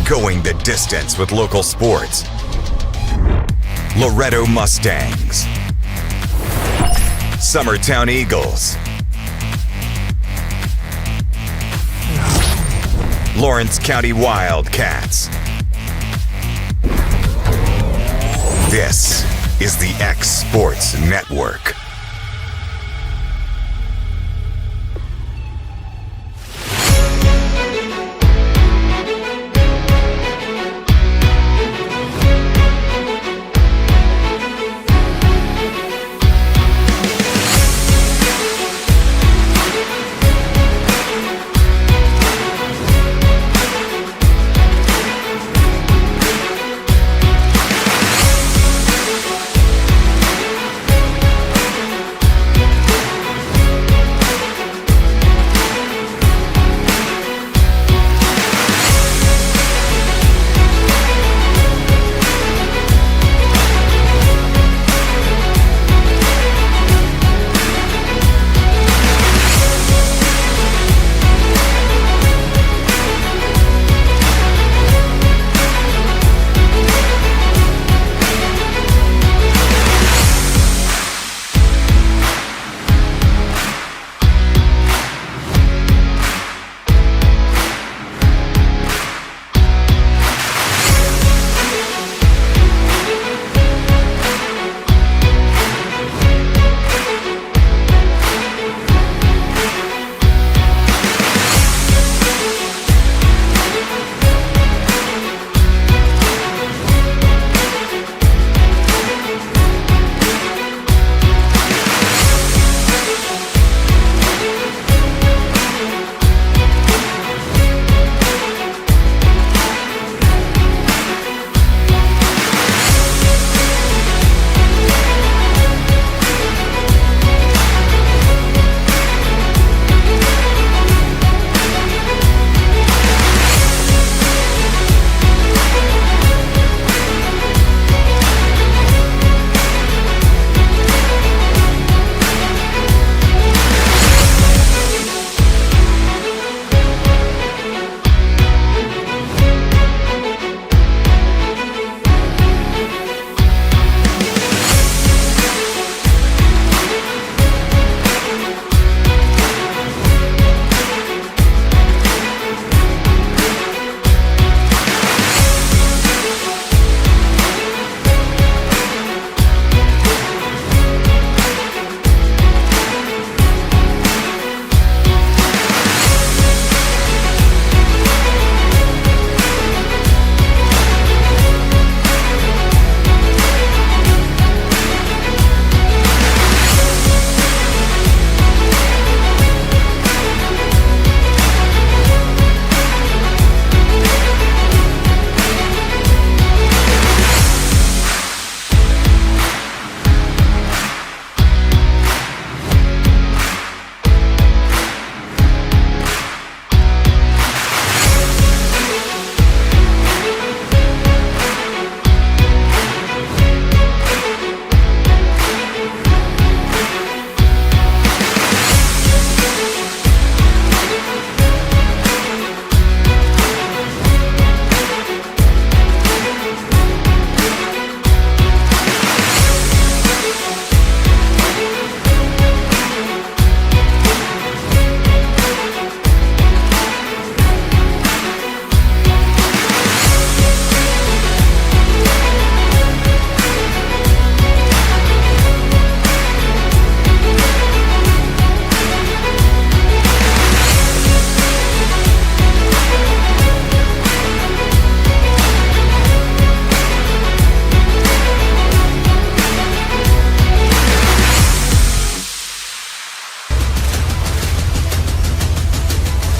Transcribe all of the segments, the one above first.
Going the distance with local sports. Loretto Mustangs. Summertown Eagles. Lawrence County Wildcats. This is the X Sports Network.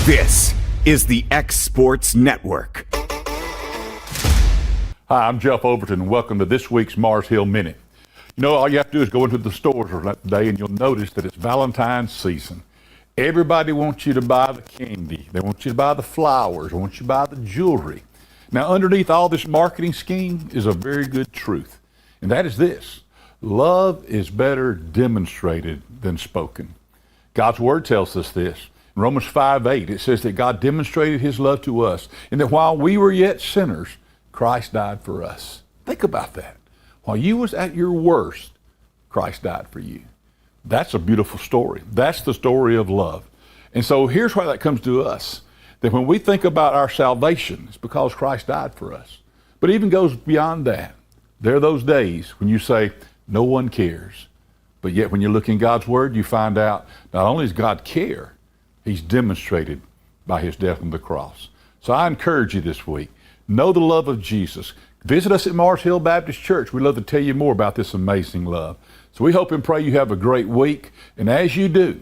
This is the X Sports Network. Hi, I'm Jeff Overton, and welcome to this week's Mars Hill Minute. You know, all you have to do is go into the stores today, and you'll notice that it's Valentine's season. Everybody wants you to buy the candy. They want you to buy the flowers. They want you to buy the jewelry. Now, underneath all this marketing scheme is a very good truth, and that is this: love is better demonstrated than spoken. God's Word tells us this. In Romans 5:8, it says that God demonstrated his love to us, and that while we were yet sinners, Christ died for us. Think about that. While you was at your worst, Christ died for you. That's a beautiful story. That's the story of love. And so here's why that comes to us. That when we think about our salvation, it's because Christ died for us. But it even goes beyond that. There are those days when you say, no one cares. But yet when you look in God's Word, you find out not only does God care, he's demonstrated by his death on the cross. So I encourage you this week, know the love of Jesus. Visit us at Mars Hill Baptist Church. We'd love to tell you more about this amazing love. So we hope and pray you have a great week. And as you do,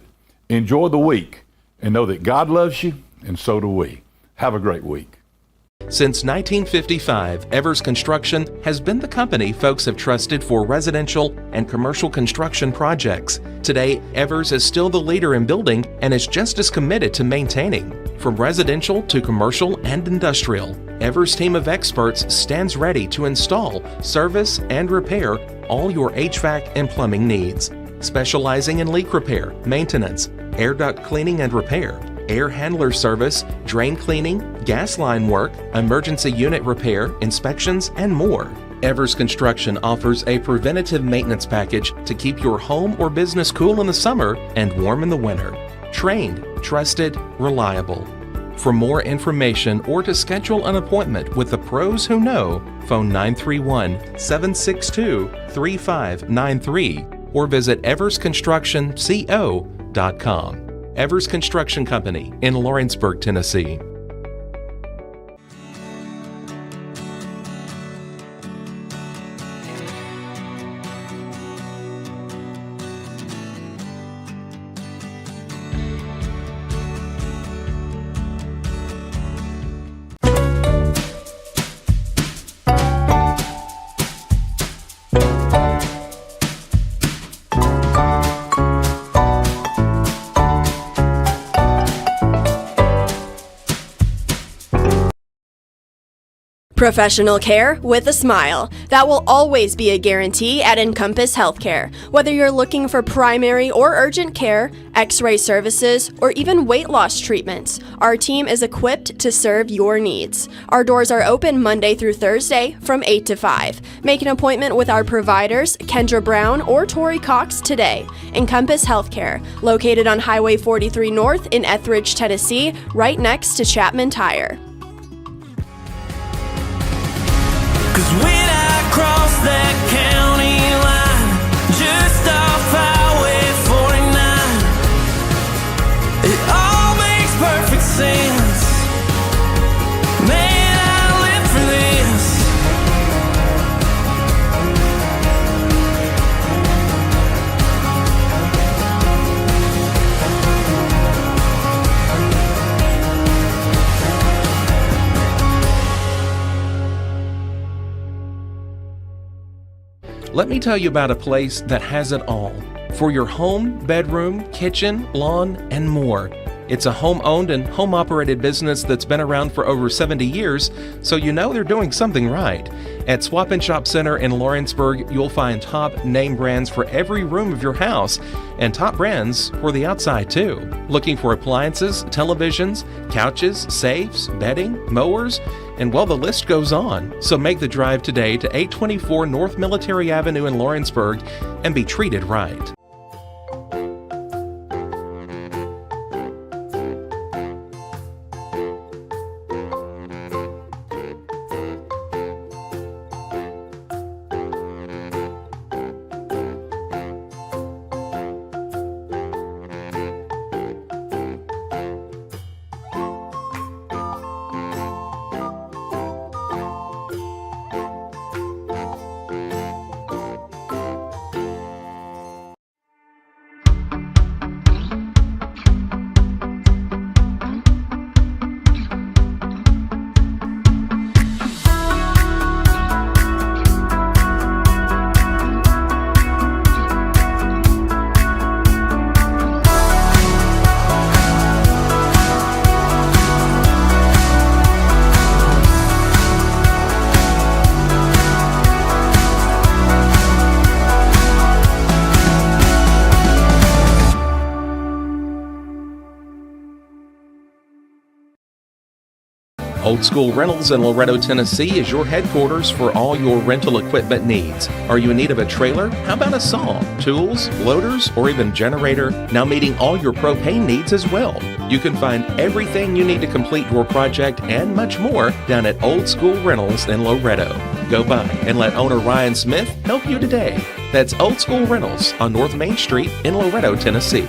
enjoy the week and know that God loves you, and so do we. Have a great week. Since 1955, Evers Construction has been the company folks have trusted for residential and commercial construction projects. Today, Evers is still the leader in building and is just as committed to maintaining. From residential to commercial and industrial, Evers' team of experts stands ready to install, service, and repair all your HVAC and plumbing needs. Specializing in leak repair, maintenance, air duct cleaning and repair, air handler service, drain cleaning, gas line work, emergency unit repair, inspections, and more. Evers Construction offers a preventative maintenance package to keep your home or business cool in the summer and warm in the winter. Trained, trusted, reliable. For more information or to schedule an appointment with the pros who know, phone 931-762-3593 or visit eversconstructionco.com. Evers Construction Company in Lawrenceburg, Tennessee. Professional care with a smile. That will always be a guarantee at Encompass Healthcare. Whether you're looking for primary or urgent care, x-ray services, or even weight loss treatments, our team is equipped to serve your needs. Our doors are open Monday through Thursday from 8 to 5. Make an appointment with our providers, Kendra Brown or Tori Cox, today. Encompass Healthcare, located on Highway 43 North in Etheridge, Tennessee, right next to Chapman Tire. 'Cause when I cross that county line, just off Highway 49, it all makes perfect sense. Man, I live for this. Let me tell you about a place that has it all for your home, bedroom, kitchen, lawn, and more. It's a home-owned and home-operated business that's been around for over 70 years, so you know they're doing something right. At Swap and Shop Center in Lawrenceburg, you'll find top name brands for every room of your house and top brands for the outside too. Looking for appliances, televisions, couches, safes, bedding, mowers, and well, the list goes on. So make the drive today to 824 North Military Avenue in Lawrenceburg and be treated right. Old School Rentals in Loretto, Tennessee is your headquarters for all your rental equipment needs. Are you in need of a trailer? How about a saw, tools, loaders, or even generator? Now meeting all your propane needs as well. You can find everything you need to complete your project and much more down at Old School Rentals in Loretto. Go by and let owner Ryan Smith help you today. That's Old School Rentals on North Main Street in Loretto, Tennessee.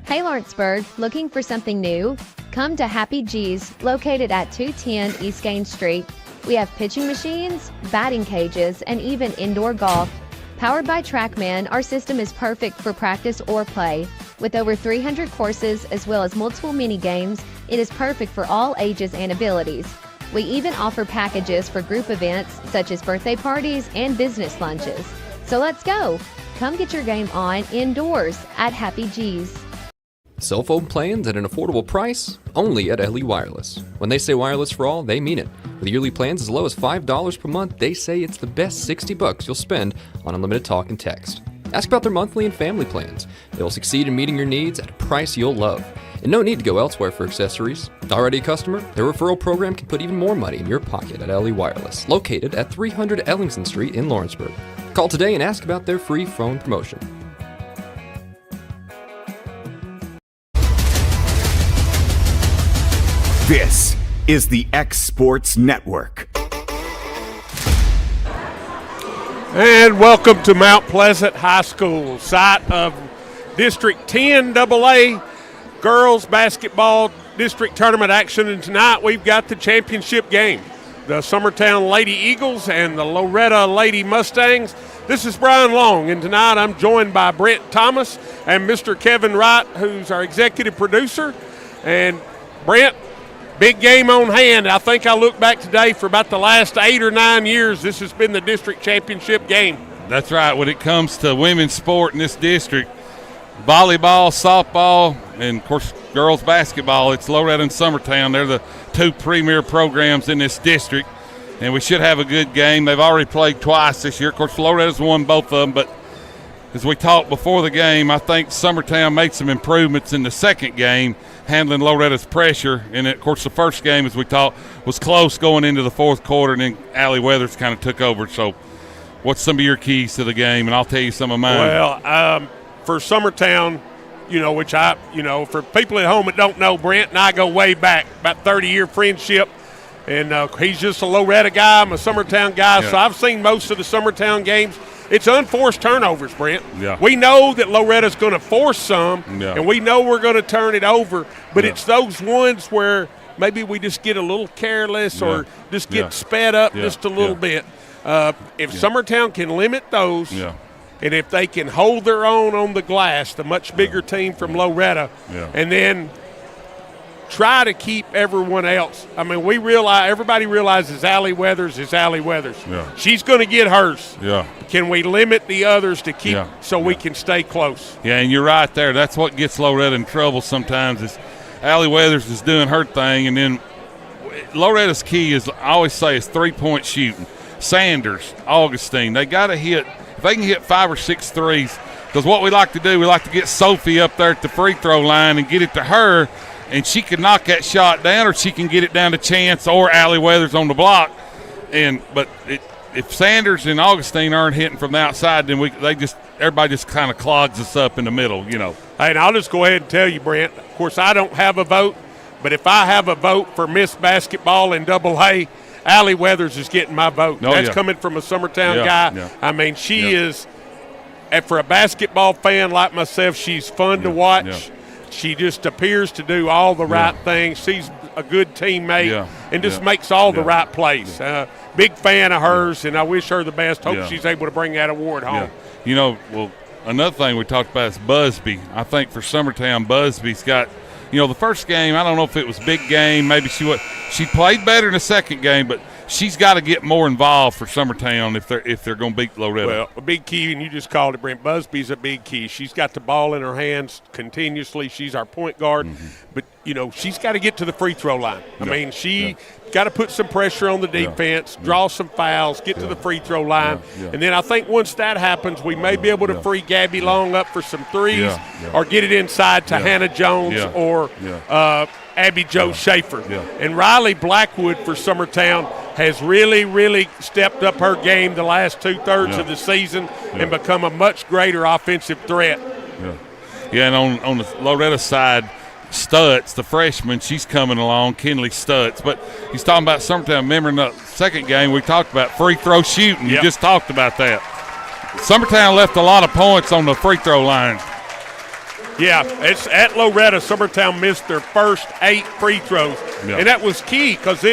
Hey Lawrenceburg, looking for something new? Come to Happy G's, located at 210 East Gaines Street. We have pitching machines, batting cages, and even indoor golf. Powered by TrackMan, our system is perfect for practice or play. With over 300 courses as well as multiple mini games, it is perfect for all ages and abilities. We even offer packages for group events such as birthday parties and business lunches. So let's go! Come get your game on indoors at Happy G's. Cell phone plans at an affordable price? Only at LE Wireless. When they say wireless for all, they mean it. With yearly plans as low as $5 per month, they say it's the best $60 you'll spend on unlimited talk and text. Ask about their monthly and family plans. They'll succeed in meeting your needs at a price you'll love. And no need to go elsewhere for accessories. Already a customer? Their referral program can put even more money in your pocket at LE Wireless, located at 300 Ellingson Street in Lawrenceburg. Call today and ask about their free phone promotion. This is the X Sports Network. And welcome to Mount Pleasant High School, site of District 10 AA girls basketball district tournament action. And tonight we've got the championship game, the Summertown Lady Eagles and the Loretto Lady Mustangs. This is Brian Long, and tonight I'm joined by Brent Thomas and Mr. Kevin Wright, who's our executive producer. And Brent, big game on hand. I think I look back today for about the last 8 or 9 years, this has been the district championship game. That's right. When it comes to women's sport in this district, volleyball, softball, and, of course, girls basketball, it's Loretto and Summertown. They're the two premier programs in this district, and we should have a good game. They've already played twice this year. Of course, Loretto's won both of them, but as we talked before the game, I think Summertown made some improvements in the second game, handling Loretta's pressure. And, of course, the first game, as we talked, was close going into the fourth quarter, and then Allie Weathers kind of took over. So what's some of your keys to the game? And I'll tell you some of mine. Well, for Summertown, which for people at home that don't know, Brent and I go way back, about 30-year friendship. And he's just a Loretto guy. I'm a Summertown guy. Yeah. So I've seen most of the Summertown games. It's unforced turnovers, Brent. Yeah. We know that Loretta's going to force some, and we know we're going to turn it over, but it's those ones where maybe we just get a little careless or just get sped up just a little bit. If Summertown can limit those, and if they can hold their own on the glass, the much bigger team from Loretto, and then try to keep everyone else. I mean, everybody realizes Allie Weathers is Allie Weathers. Yeah. She's going to get hers. Yeah. Can we limit the others to keep we can stay close? Yeah, and you're right there. That's what gets Loretto in trouble sometimes is Allie Weathers is doing her thing, and then Loretta's key is, I always say, is three-point shooting. Sanders, Augustine, they got to hit – if they can hit 5 or 6 threes, because what we like to do, we like to get Sophie up there at the free throw line and get it to her, and she can knock that shot down, or she can get it down to Chance or Allie Weathers on the block. But if Sanders and Augustine aren't hitting from the outside, then everybody just kind of clogs us up in the middle, Hey, and I'll just go ahead and tell you, Brent. Of course, I don't have a vote, but if I have a vote for Miss Basketball in AA, Allie Weathers is getting my vote. That's coming from a Summertown guy. Yeah. I mean, she is, and for a basketball fan like myself, she's fun to watch. Yeah. She just appears to do all the right things. She's a good teammate and just makes all the right plays. Big fan of hers, and I wish her the best. Hope she's able to bring that award home. Well, another thing we talked about is Busby. I think for Summertown, Busby's got, the first game, I don't know if it was big game. Maybe she played better in the second game, but she's got to get more involved for Summertown if they're going to beat Loretto. Well, a big key, and you just called it, Brent. Busby's a big key. She's got the ball in her hands continuously. She's our point guard. Mm-hmm. But, she's got to get to the free throw line. I mean, she got to put some pressure on the defense, draw some fouls, get to the free throw line. And then I think once that happens, we may be able to free Gabby Long up for some threes or get it inside to Hannah Jones or Abby Jo Schaefer. And Riley Blackwood for Summertown has really, really stepped up her game the last 2/3 of the season and become a much greater offensive threat. And on the Loretto side, Stutz, the freshman, she's coming along, Kinley Stutz. But he's talking about Summertown. Remember in the second game we talked about free throw shooting. You just talked about that. Summertown left a lot of points on the free throw line. Yeah, it's at Loretto. Summertown missed their first 8 free throws. And that was key because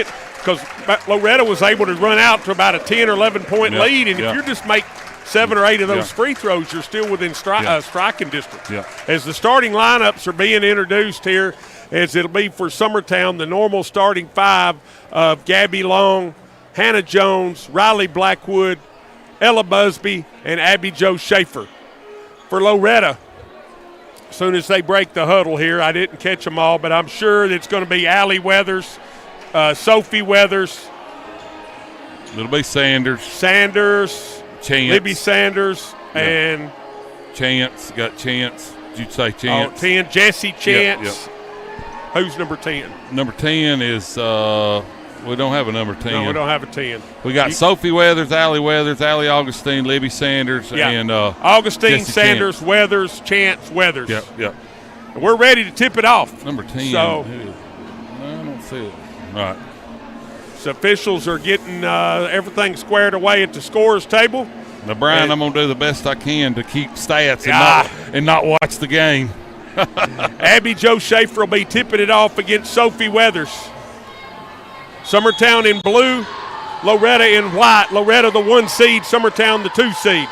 Loretto was able to run out to about a 10 or 11-point lead. And if you just make 7 or 8 of those free throws, you're still within striking distance. As the starting lineups are being introduced here, as it'll be for Summertown, the normal starting 5 of Gabby Long, Hannah Jones, Riley Blackwood, Ella Busby, and Abby Jo Schaefer. For Loretto, as soon as they break the huddle here, I didn't catch them all, but I'm sure it's going to be Allie Weathers, Sophie Weathers. It'll be Sanders. Chance. Libby Sanders and Chance. Got Chance. Did you say Chance? 10. Jesse Chance. Who's number 10? Number 10 is we don't have a number 10. No, we don't have a 10. We got Sophie Weathers, Allie Augustine, Libby Sanders, and Augustine, Jesse Sanders, Chance. Weathers, Chance, Weathers. Yep. We're ready to tip it off. Number 10. So, I don't see it. All right. So officials are getting everything squared away at the scorers table. Now, Brian, I'm going to do the best I can to keep stats and not watch the game. Abby Jo Schaefer will be tipping it off against Sophie Weathers. Summertown in blue, Loretto in white. Loretto the 1 seed, Summertown the 2 seed.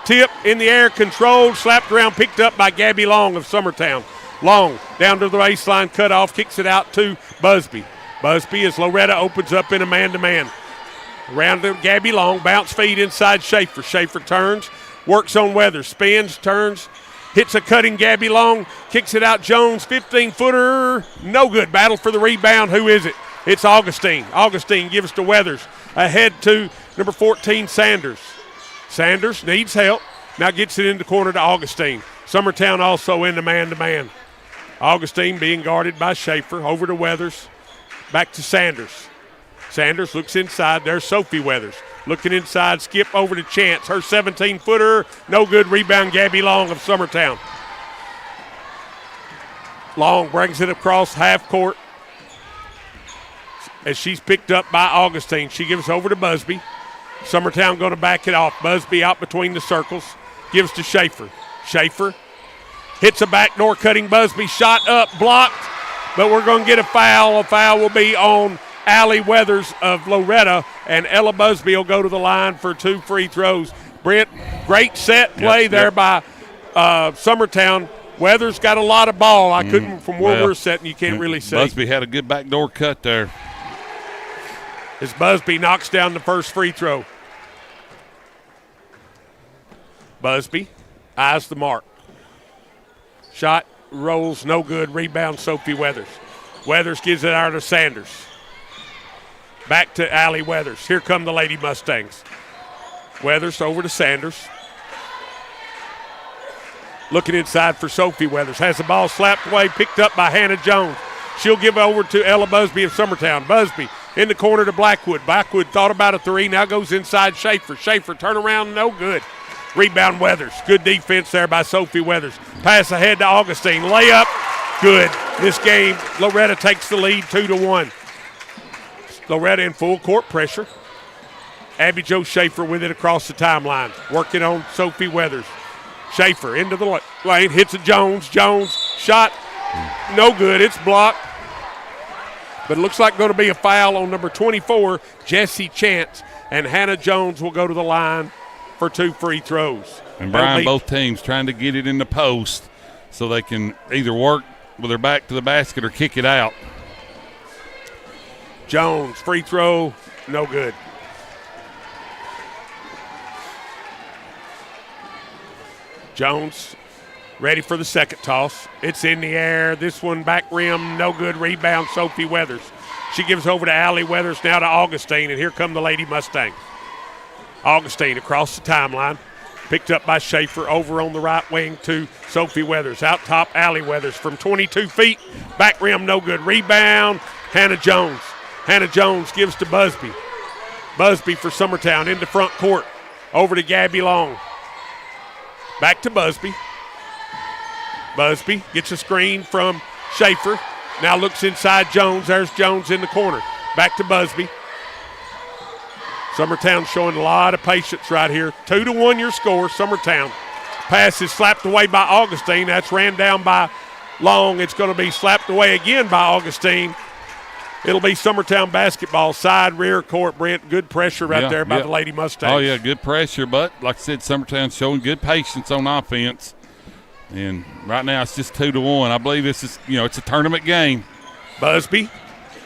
Tip in the air, controlled, slapped around, picked up by Gabby Long of Summertown. Long down to the baseline, cut off, kicks it out to Busby. Busby as Loretto opens up in a man-to-man. Around to Gabby Long, bounce feed inside Schaefer. Schaefer turns, works on Weathers, spins, turns, hits a cutting Gabby Long, kicks it out Jones, 15-footer, no good. Battle for the rebound. Who is it? It's Augustine. Augustine gives to Weathers. Ahead to number 14, Sanders. Sanders needs help. Now gets it in the corner to Augustine. Summertown also in the man-to-man. Augustine being guarded by Schaefer. Over to Weathers. Back to Sanders. Sanders looks inside. There's Sophie Weathers. Looking inside. Skip over to Chance. Her 17-footer. No good. Rebound Gabby Long of Summertown. Long brings it across half court. As she's picked up by Augustine. She gives over to Busby. Summertown going to back it off. Busby out between the circles. Gives to Schaefer. Schaefer hits a backdoor cutting Busby. Shot up, blocked, but we're going to get a foul. A foul will be on Allie Weathers of Loretto, and Ella Busby will go to the line for 2 free throws. Brent, great set play there by Summertown. Weathers got a lot of ball. I couldn't, from where we're sitting, you can't really see. Busby had a good backdoor cut there. As Busby knocks down the first free throw. Busby eyes the mark. Shot rolls, no good. Rebound, Sophie Weathers. Weathers gives it out to Sanders. Back to Allie Weathers. Here come the Lady Mustangs. Weathers over to Sanders. Looking inside for Sophie Weathers. Has the ball slapped away, picked up by Hannah Jones. She'll give over to Ella Busby of Summertown. Busby in the corner to Blackwood. Blackwood thought about a 3, now goes inside Schaefer. Schaefer turn around, no good. Rebound Weathers. Good defense there by Sophie Weathers. Pass ahead to Augustine. Layup, good. This game, Loretto takes the lead 2-1. Loretto in full court pressure. Abby Jo Schaefer with it across the timeline. Working on Sophie Weathers. Schaefer into the lane, hits a Jones. Jones shot, no good. It's blocked. But it looks like going to be a foul on number 24, Jesse Chance. And Hannah Jones will go to the line for 2 free throws. And Brian, both teams trying to get it in the post so they can either work with their back to the basket or kick it out. Jones, free throw, no good. Jones ready for the second toss. It's in the air. This one back rim, no good. Rebound, Sophie Weathers. She gives over to Allie Weathers, now to Augustine, and here come the Lady Mustangs. Augustine across the timeline, picked up by Schaefer over on the right wing to Sophie Weathers. Out top, Allie Weathers from 22 feet. Back rim, no good. Rebound, Hannah Jones. Hannah Jones gives to Busby. Busby for Summertown into front court. Over to Gabby Long. Back to Busby. Busby gets a screen from Schaefer. Now looks inside Jones. There's Jones in the corner. Back to Busby. Summertown showing a lot of patience right here. 2-1 your score, Summertown. Pass is slapped away by Augustine. That's ran down by Long. It's going to be slapped away again by Augustine. It'll be Summertown basketball, side, rear court, Brent. Good pressure right there by the Lady Mustangs. Oh, yeah, good pressure. But, like I said, Summertown's showing good patience on offense. And right now it's just 2-1. I believe this is, it's a tournament game. Busby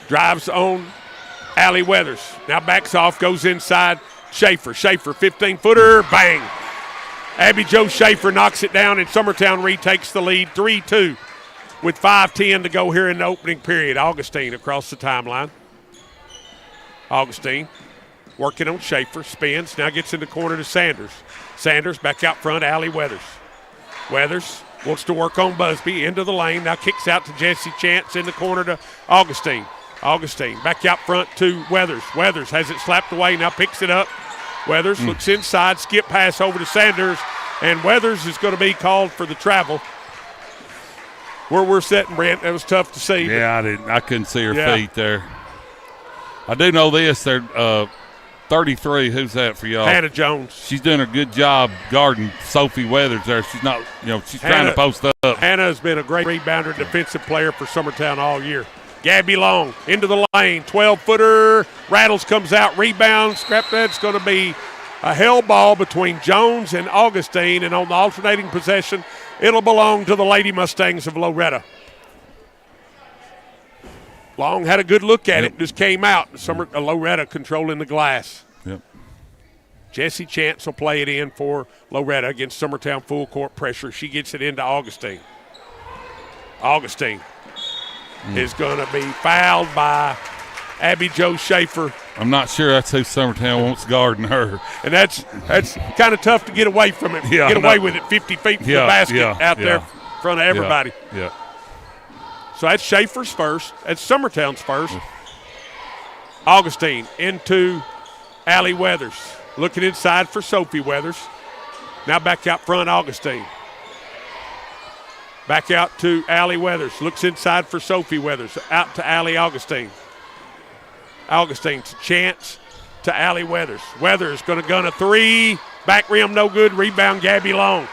drives on Allie Weathers. Now backs off, goes inside. Schaefer, 15-footer, bang. Abby Jo Schaefer knocks it down, and Summertown retakes the lead 3-2 with 5:10 to go here in the opening period. Augustine across the timeline. Augustine working on Schaefer, spins, now gets in the corner to Sanders. Sanders back out front, Allie Weathers. Weathers wants to work on Busby into the lane. Now kicks out to Jesse Chance in the corner to Augustine. Augustine back out front to Weathers. Weathers has it slapped away. Now picks it up. Weathers looks inside. Skip pass over to Sanders. And Weathers is going to be called for the travel. Where we're sitting, Brent, that was tough to see. Yeah, I couldn't see her feet there. I do know this. They're 33, who's that for y'all? Hannah Jones. She's doing a good job guarding Sophie Weathers there. She's not, she's trying to post up. Hannah has been a great rebounder, defensive player for Summertown all year. Gabby Long into the lane, 12-footer, rattles, comes out, rebounds. Scrap that's going to be a hell ball between Jones and Augustine, and on the alternating possession, it'll belong to the Lady Mustangs of Loretto. Long had a good look at it, just came out. Loretto controlling the glass. Yep. Jesse Chance will play it in for Loretto against Summertown full court pressure. She gets it into Augustine. Augustine is going to be fouled by Abby Jo Schaefer. I'm not sure that's who Summertown wants guarding her. And that's kind of tough to get away from it. Yeah, get away with it 50 feet from the basket out there in front of everybody. Yeah. So that's Schaefer's first. That's Summertown's first. Augustine into Allie Weathers. Looking inside for Sophie Weathers. Now back out front, Augustine. Back out to Allie Weathers. Looks inside for Sophie Weathers. Out to Allie Augustine. Augustine to Chance to Allie Weathers. Weathers going to gun a three. Back rim, no good. Rebound, Gabby Long.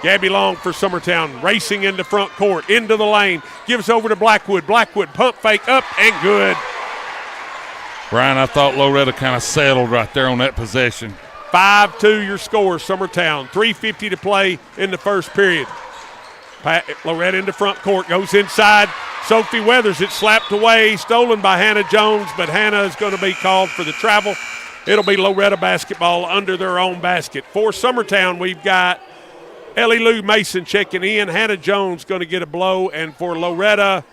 Gabby Long for Summertown, racing into front court, into the lane, gives over to Blackwood. Blackwood pump fake up and good. Brian, I thought Loretto kind of settled right there on that possession. 5-2 your score, Summertown. 3:50 to play in the first period. Loretto into front court, goes inside. Sophie Weathers, it's slapped away, stolen by Hannah Jones, but Hannah is going to be called for the travel. It'll be Loretto basketball under their own basket. For Summertown, we've got Ellie Lou Mason checking in. Hannah Jones going to get a blow. And for Loretto,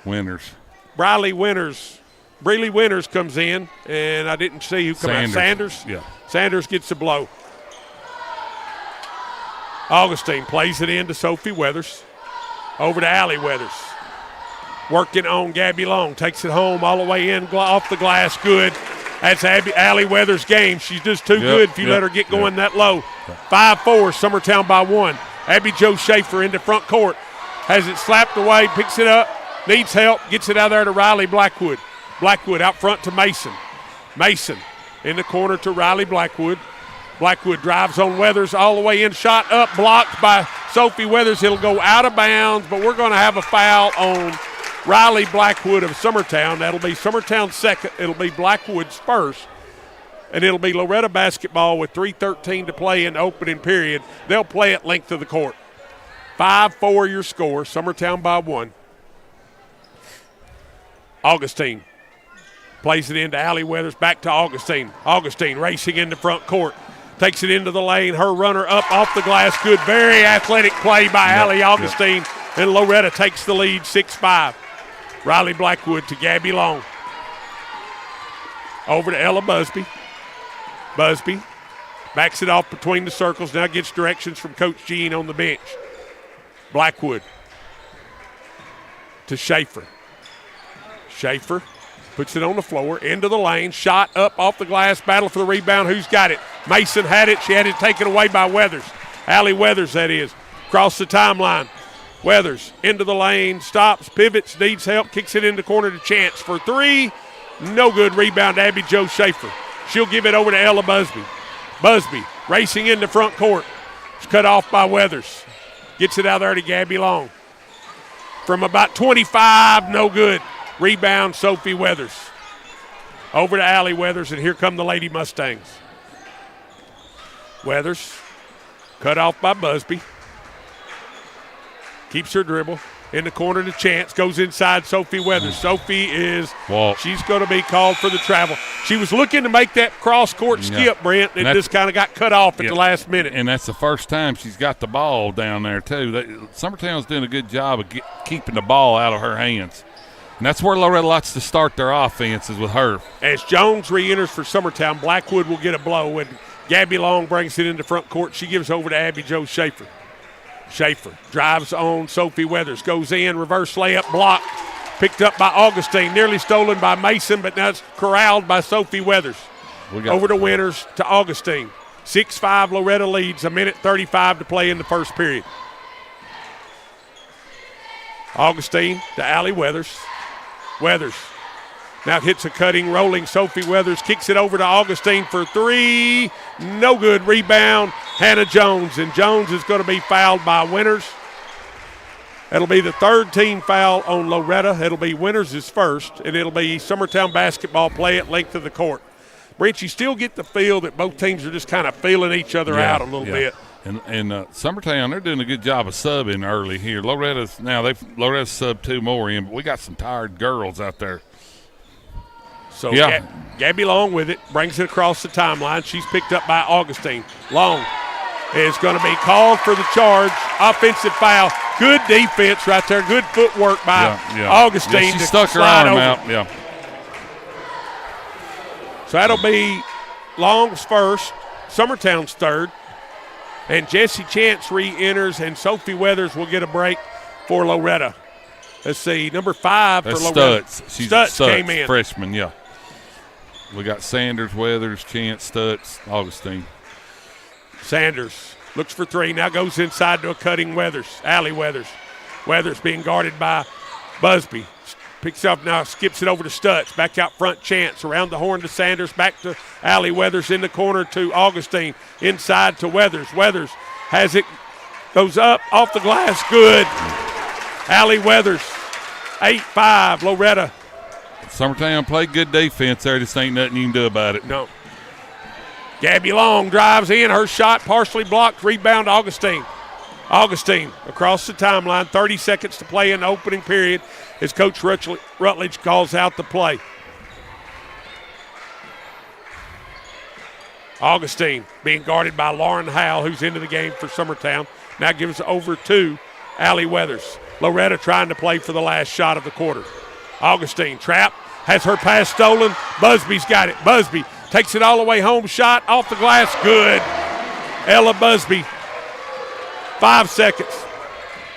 Breely Winters comes in. And I didn't see who come out. Sanders? Yeah. Sanders gets a blow. Augustine plays it in to Sophie Weathers. Over to Allie Weathers. Working on Gabby Long. Takes it home all the way in, off the glass. Good. That's Allie Weathers' game. She's just too good if you let her get going that low. 5-4, Summertown by 1. Abby Jo Schaefer into front court. Has it slapped away, picks it up, needs help, gets it out there to Riley Blackwood. Blackwood out front to Mason. Mason in the corner to Riley Blackwood. Blackwood drives on Weathers all the way in, shot up, blocked by Sophie Weathers. It'll go out of bounds, but we're going to have a foul on Riley Blackwood of Summertown. That'll be Summertown's second. It'll be Blackwood's first. And it'll be Loretto basketball with 3:13 to play in the opening period. They'll play at length of the court. 5-4 your score, Summertown by 1. Augustine plays it into Allie Weathers, back to Augustine. Augustine racing into front court. Takes it into the lane. Her runner up off the glass. Good, very athletic play by Allie Augustine. And Loretto takes the lead 6-5. Riley Blackwood to Gabby Long. Over to Ella Busby. Busby backs it off between the circles. Now gets directions from Coach Gene on the bench. Blackwood to Schaefer. Schaefer puts it on the floor, into the lane, shot up off the glass, battle for the rebound. Who's got it? Mason had it. She had it taken away by Weathers. Allie Weathers, that is. Across the timeline. Weathers into the lane, stops, pivots, needs help, kicks it in the corner to Chance for three. No good. Rebound, Abby Jo Schaefer. She'll give it over to Ella Busby. Busby racing into front court. It's cut off by Weathers. Gets it out there to Gabby Long. From about 25, no good. Rebound, Sophie Weathers. Over to Allie Weathers, and here come the Lady Mustangs. Weathers, cut off by Busby. Keeps her dribble. In the corner to Chance. Goes inside Sophie Weathers. Sophie she's going to be called for the travel. She was looking to make that cross-court skip, Brent, and just kind of got cut off at the last minute. And that's the first time she's got the ball down there, too. Summertown's doing a good job of keeping the ball out of her hands. And that's where Loretto likes to start their offense, is with her. As Jones re-enters for Summertown, Blackwood will get a blow. And Gabby Long brings it into front court. She gives over to Abby Jo Schaefer. Schaefer drives on Sophie Weathers. Goes in, reverse layup, blocked. Picked up by Augustine. Nearly stolen by Mason, but now it's corralled by Sophie Weathers. Over to Winters to Augustine. 6-5 Loretto leads. 1:35 to play in the first period. Augustine to Allie Weathers. Weathers now hits a cutting, rolling Sophie Weathers. Kicks it over to Augustine for three. No good. Rebound, Hannah Jones. And Jones is going to be fouled by Winters. It'll be the third team foul on Loretto. It'll be Winters' first, and it'll be Summertown basketball play at length of the court. Brent, you still get the feel that both teams are just kind of feeling each other out a little bit. And Summertown, they're doing a good job of subbing early here. Loretta's subbed two more in, but we got some tired girls out there. So Gabby Long with it, brings it across the timeline. She's picked up by Augustine. Long is going to be called for the charge. Offensive foul. Good defense right there. Good footwork by Augustine. She stuck her arm out. Yeah. So that'll be Long's first, Summertown's third. And Jessie Chance re-enters, and Sophie Weathers will get a break for Loretto. Let's see, number 5 for Loretto. Stutz came in. Freshman, yeah. We got Sanders, Weathers, Chance, Stutz, Augustine. Sanders looks for three, now goes inside to a cutting Weathers, Allie Weathers. Weathers being guarded by Busby. Picks up now, skips it over to Stutz. Back out front, Chance. Around the horn to Sanders. Back to Allie Weathers in the corner to Augustine. Inside to Weathers. Weathers has it. Goes up, off the glass. Good. Allie Weathers. 8-5, Loretto. Summertown played good defense there. Just ain't nothing you can do about it. No. Gabby Long drives in. Her shot partially blocked. Rebound, Augustine. Augustine across the timeline. 30 seconds to play in the opening period as Coach Rutledge calls out the play. Augustine being guarded by Lauren Howell, who's into the game for Summertown. Now gives over to Allie Weathers. Loretto trying to play for the last shot of the quarter. Augustine trap, has her pass stolen. Busby's got it. Busby takes it all the way home. Shot off the glass. Good. Ella Busby. 5 seconds.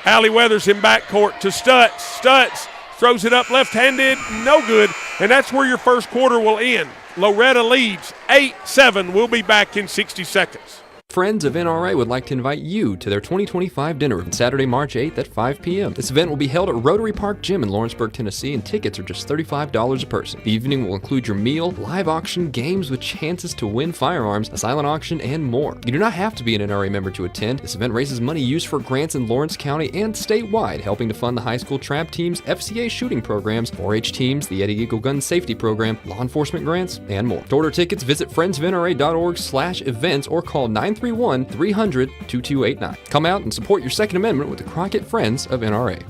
Allie Weathers in backcourt to Stutz. Stutz throws it up left-handed. No good. And that's where your first quarter will end. Loretto leads 8-7. We'll be back in 60 seconds. Friends of NRA would like to invite you to their 2025 dinner on Saturday, March 8th at 5 p.m. This event will be held at Rotary Park Gym in Lawrenceburg, Tennessee, and tickets are just $35 a person. The evening will include your meal, live auction, games with chances to win firearms, a silent auction, and more. You do not have to be an NRA member to attend. This event raises money used for grants in Lawrence County and statewide, helping to fund the high school trap teams, FCA shooting programs, 4-H teams, the Eddie Eagle Gun Safety Program, law enforcement grants, and more. To order tickets, visit friendsofnra.org/events or call 931-300-2289. Come out and support your Second Amendment with the Crockett Friends of NRA.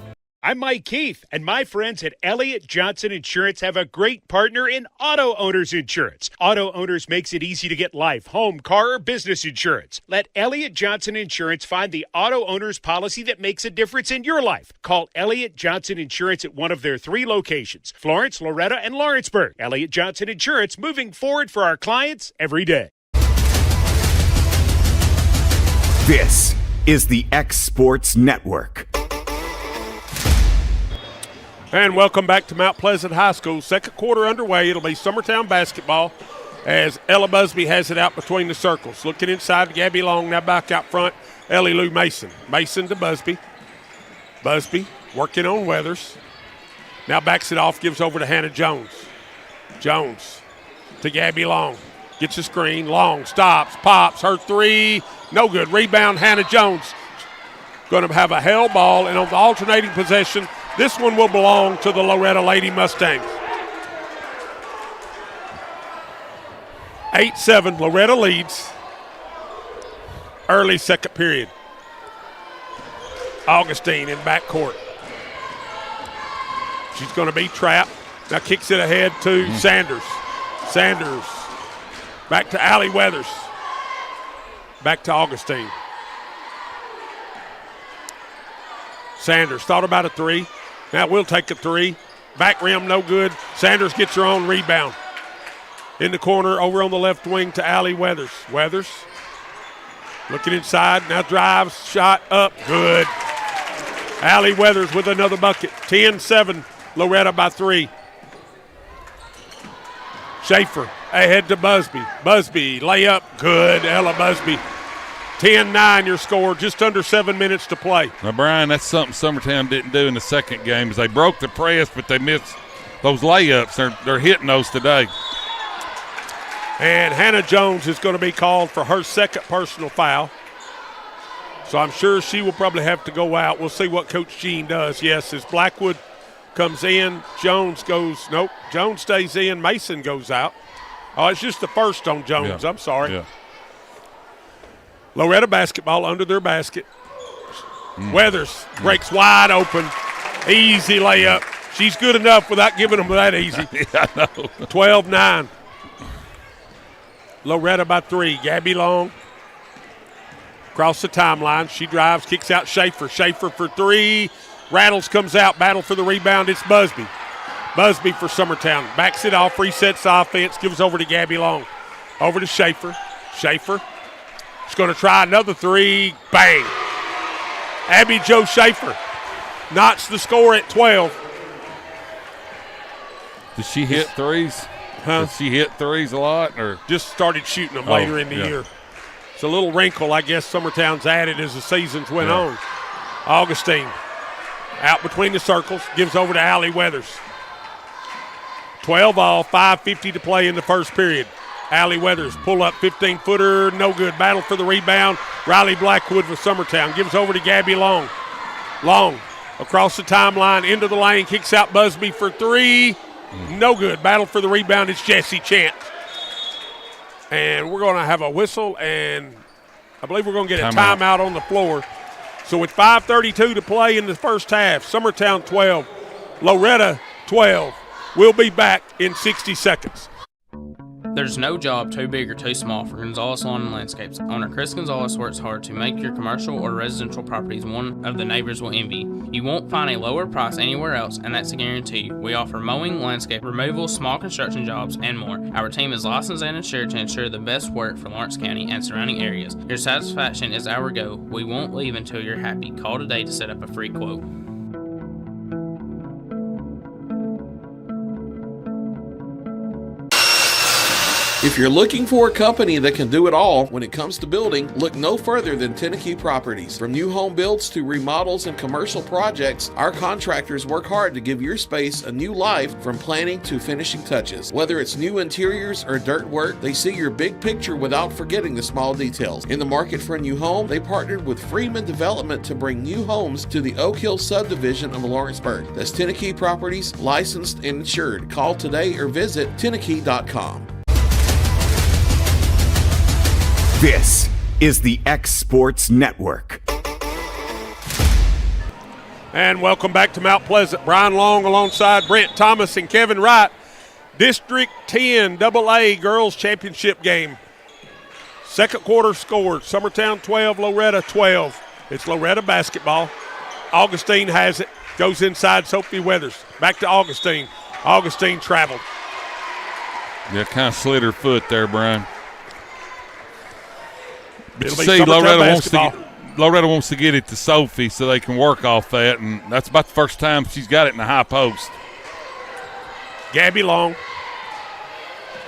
I'm Mike Keith, and my friends at Elliott Johnson Insurance have a great partner in Auto Owners Insurance. Auto Owners makes it easy to get life, home, car, or business insurance. Let Elliott Johnson Insurance find the Auto Owners policy that makes a difference in your life. Call Elliott Johnson Insurance at one of their 3 locations, Florence, Loretto, and Lawrenceburg. Elliott Johnson Insurance, moving forward for our clients every day. This is the X Sports Network. And welcome back to Mount Pleasant High School. Second quarter underway. It'll be Summertown basketball as Ella Busby has it out between the circles. Looking inside to Gabby Long, now back out front, Ellie Lou Mason. Mason to Busby. Busby working on Weathers. Now backs it off, gives over to Hannah Jones. Jones to Gabby Long. Gets a screen. Long stops, pops, her 3. No good. Rebound, Hannah Jones. Going to have a hell ball, and on the alternating possession, this one will belong to the Loretto Lady Mustangs. 8-7, Loretto leads. Early second period. Augustine in backcourt. She's going to be trapped. Now kicks it ahead to Sanders. Sanders. Back to Allie Weathers. Back to Augustine. Sanders thought about a 3. Now we'll take a 3. Back rim, no good. Sanders gets her own rebound. In the corner, over on the left wing to Allie Weathers. Weathers looking inside, now drives, shot up, good. Allie Weathers with another bucket. 10-7, Loretto by 3. Schaefer ahead to Busby. Busby, layup, good. Ella Busby. 10-9 your score, just under 7 minutes to play. Now, Brian, that's something Summertown didn't do in the second game is they broke the press, but they missed those layups. They're hitting those today. And Hannah Jones is going to be called for her second personal foul. So I'm sure she will probably have to go out. We'll see what Coach Jean does. Yes, as Blackwood comes in, Jones goes, nope, Jones stays in, Mason goes out. Oh, it's just the first on Jones. Yeah. I'm sorry. Yeah. Loretto basketball under their basket. Weathers breaks wide open. Easy layup. She's good enough without giving them that easy. Yeah, I know. 12-9. Loretto by 3. Gabby Long across the timeline. She drives, kicks out Schaefer. Schaefer for 3. Rattles, comes out. Battle for the rebound. It's Busby. Busby for Summertown. Backs it off, resets the offense, gives over to Gabby Long. Over to Schaefer. Schaefer. She's going to try another 3. Bang. Abby Jo Schaefer notched the score at 12. Does she hit threes? Huh? Does she hit threes a lot? Or just started shooting them later in the year. It's a little wrinkle, I guess, Summertown's added as the seasons went on. Augustine out between the circles, gives over to Allie Weathers. 12 all, 5:50 to play in the first period. Allie Weathers, pull up 15-footer, no good. Battle for the rebound. Riley Blackwood for Summertown. Gives over to Gabby Long. Long across the timeline, into the lane, kicks out Busby for 3. No good. Battle for the rebound. It's Jesse Chant. And we're going to have a whistle, and I believe we're going to get a timeout on the floor. So with 5:32 to play in the first half, Summertown 12, Loretto 12. We'll be back in 60 seconds. There's no job too big or too small for Gonzalez Lawn and Landscapes. Owner Chris Gonzalez works hard to make your commercial or residential properties one of the neighbors will envy. You won't find a lower price anywhere else, and that's a guarantee. We offer mowing, landscape removal, small construction jobs, and more. Our team is licensed and insured to ensure the best work for Lawrence County and surrounding areas. Your satisfaction is our goal. We won't leave until you're happy. Call today to set up a free quote. If you're looking for a company that can do it all when it comes to building, look no further than Tennessee Properties. From new home builds to remodels and commercial projects, our contractors work hard to give your space a new life from planning to finishing touches. Whether it's new interiors or dirt work, they see your big picture without forgetting the small details. In the market for a new home, they partnered with Freeman Development to bring new homes to the Oak Hill subdivision of Lawrenceburg. That's Tennessee Properties, licensed and insured. Call today or visit Tennessee.com. This is the X Sports Network. And welcome back to Mount Pleasant. Brian Long alongside Brent Thomas and Kevin Wright. District 10 AA Girls Championship game. Second quarter scores. Summertown 12, Loretto 12. It's Loretto basketball. Augustine has it. Goes inside Sophie Weathers. Back to Augustine. Augustine traveled. Yeah, kind of slid her foot there, Brian. But It'll you be see, Summertown Loretto wants to get it to Sophie so they can work off that, and that's about the first time she's got it in the high post. Gabby Long.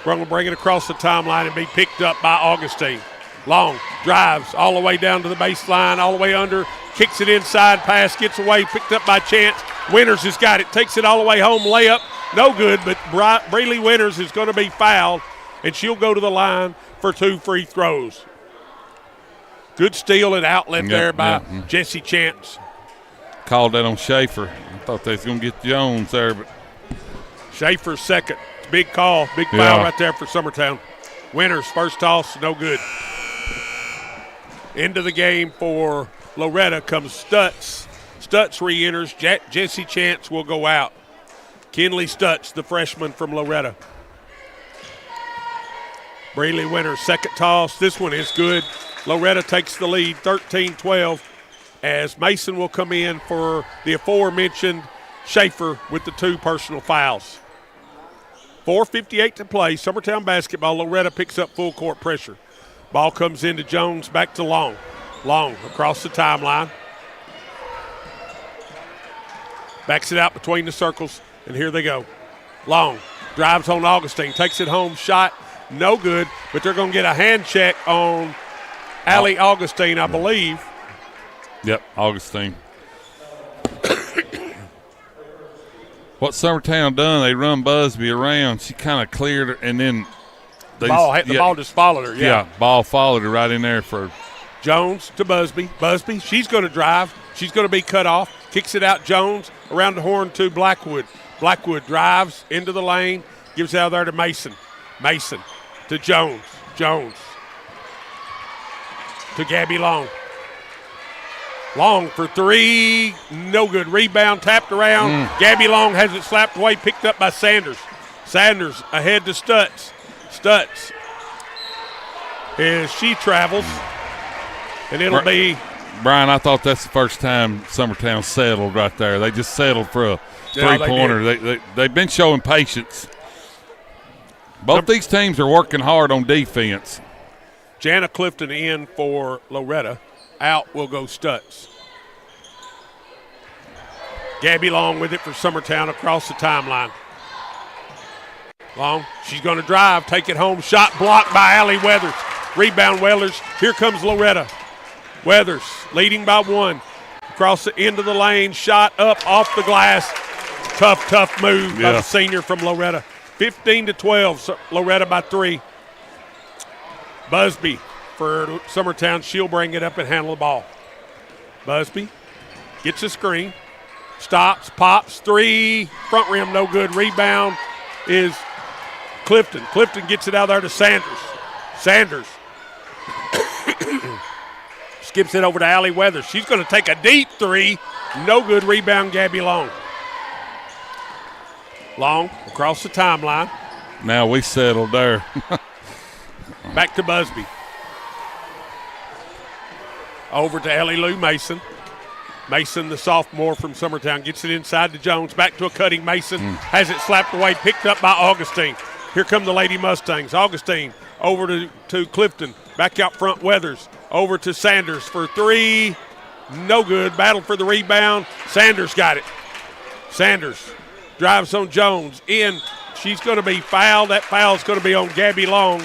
We're going to bring it across the timeline and be picked up by Augustine. Long drives all the way down to the baseline, all the way under, kicks it inside, pass, gets away, picked up by Chance. Winters has got it, takes it all the way home, layup, no good, but Breeley Winters is going to be fouled, and she'll go to the line for 2 free throws. Good steal and outlet there by Jesse Chance. Called that on Schaefer. I thought they was going to get Jones there, but Schaefer's second. Big call, big foul right there for Summertown. Winters, first toss, no good. Into the game for Loretto comes Stutz. Stutz re-enters. Jesse Chance will go out. Kinley Stutz, the freshman from Loretto. Breeley Winters, second toss. This one is good. Loretto takes the lead, 13-12, as Mason will come in for the aforementioned Schaefer with the 2 personal fouls. 4:58 to play. Summertown basketball. Loretto picks up full court pressure. Ball comes into Jones, back to Long. Long across the timeline. Backs it out between the circles, and here they go. Long drives on Augustine, takes it home, shot, no good, but they're going to get a hand check on Allie Augustine, I believe. Yep, Augustine. What Summertown done, they run Busby around. She kind of cleared her, and then the ball just followed her. Yeah, ball followed her right in there for Jones to Busby. Busby, she's going to drive. She's going to be cut off. Kicks it out, Jones, around the horn to Blackwood. Blackwood drives into the lane, gives it out there to Mason. Mason to Jones. Jones to Gabby Long. Long for 3, no good. Rebound tapped around. Gabby Long has it slapped away, picked up by Sanders. Sanders ahead to Stutz. Stutz as she travels, and it'll be. Brian, I thought that's the first time Summertown settled right there. They just settled for a three-pointer. They've been showing patience. Both these teams are working hard on defense. Jana Clifton in for Loretto. Out will go Stutz. Gabby Long with it for Summertown across the timeline. Long, she's going to drive, take it home. Shot blocked by Allie Weathers. Rebound Weathers. Here comes Loretto. Weathers leading by 1. Across the end of the lane, shot up off the glass. Tough move by the senior from Loretto. 15-12, so Loretto by 3. Busby for Summertown, she'll bring it up and handle the ball. Busby gets a screen, stops, pops, 3, front rim, no good. Rebound is Clifton. Clifton gets it out there to Sanders. Sanders skips it over to Allie Weathers. She's going to take a deep 3, no good. Rebound, Gabby Long. Long across the timeline. Now we settled there. Back to Busby. Over to Ellie Lou Mason. Mason, the sophomore from Summertown, gets it inside to Jones. Back to a cutting Mason. Has it slapped away, picked up by Augustine. Here come the Lady Mustangs. Augustine over to Clifton. Back out front, Weathers. Over to Sanders for 3. No good. Battle for the rebound. Sanders got it. Sanders drives on Jones. In. She's going to be fouled. That foul is going to be on Gabby Long.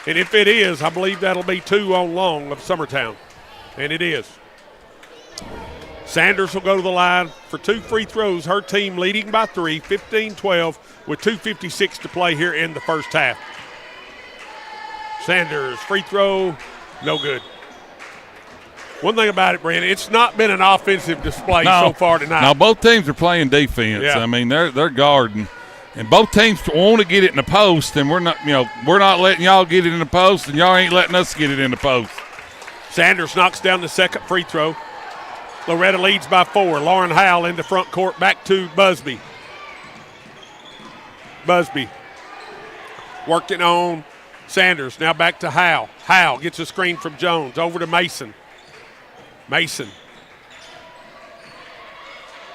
And if it is, I believe that'll be 2 on Long of Summertown. And it is. Sanders will go to the line for 2 free throws. Her team leading by 3, 15-12, with 2:56 to play here in the first half. Sanders, free throw, no good. One thing about it, Brandon, it's not been an offensive display so far tonight. Now both teams are playing defense. Yeah. I mean, they're guarding. And both teams want to get it in the post, and we're not letting y'all get it in the post, and y'all ain't letting us get it in the post. Sanders knocks down the second free throw. Loretto leads by 4. Lauren Howell into front court, back to Busby. Busby working on Sanders. Now back to Howell. Howell gets a screen from Jones. Over to Mason. Mason.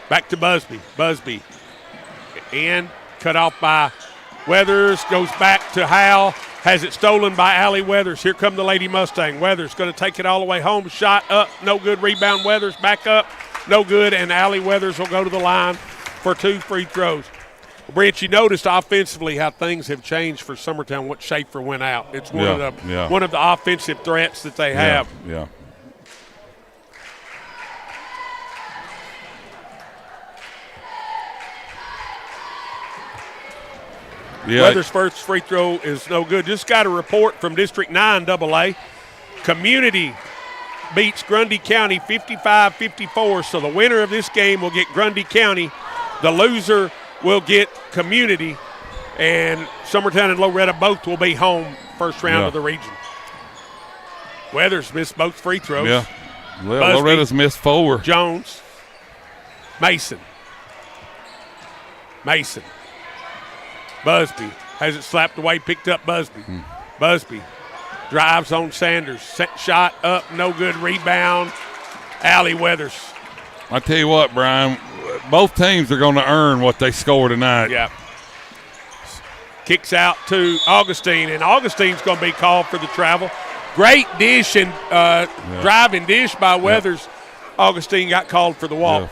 Back to Busby. Busby. And cut off by Weathers. Goes back to Howell. Has it stolen by Allie Weathers. Here come the Lady Mustang. Weathers going to take it all the way home. Shot up. No good. Rebound Weathers. Back up. No good. And Allie Weathers will go to the line for 2 free throws. Brent, you noticed offensively how things have changed for Summertown. What Schaefer went out. It's one of the offensive threats that they have. Yeah. Weathers' first free throw is no good. Just got a report from District 9 AA. Community beats Grundy County 55-54. So the winner of this game will get Grundy County. The loser will get Community. And Summertown and Loretto both will be home first round of the region. Weathers missed both free throws. Yeah. Well, Loretto's missed 4. Jones. Mason. Busby has it slapped away, picked up Busby. Busby drives on Sanders. Shot up, no good. Rebound, Allie Weathers. I tell you what, Brian, both teams are going to earn what they score tonight. Yeah. Kicks out to Augustine, and Augustine's going to be called for the travel. Great dish and driving dish by Weathers. Augustine got called for the walk.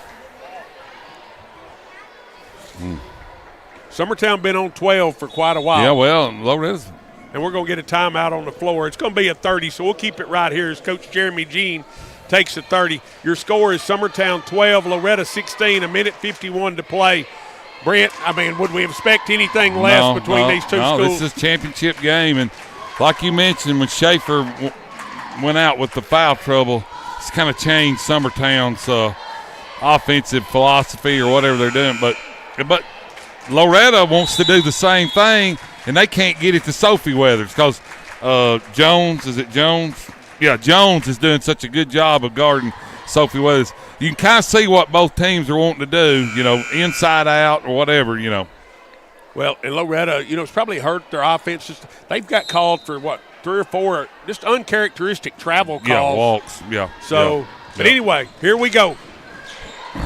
Summertown been on 12 for quite a while. Yeah, well, Loretto's. And we're going to get a timeout on the floor. It's going to be a 30, so we'll keep it right here as Coach Jeremy Jean takes a 30. Your score is Summertown 12, Loretto 16, 1:51 to play. Brent, I mean, would we expect anything less between these two schools? No, this is a championship game. And like you mentioned, when Schaefer went out with the foul trouble, it's kind of changed Summertown's offensive philosophy or whatever they're doing. But Loretto wants to do the same thing, and they can't get it to Sophie Weathers because Jones is doing such a good job of guarding Sophie Weathers. You can kind of see what both teams are wanting to do, inside out or whatever, Well, and Loretto, it's probably hurt their offense. They've got called for, 3 or 4 just uncharacteristic travel calls. Yeah, walks, yeah. So, but anyway, here we go.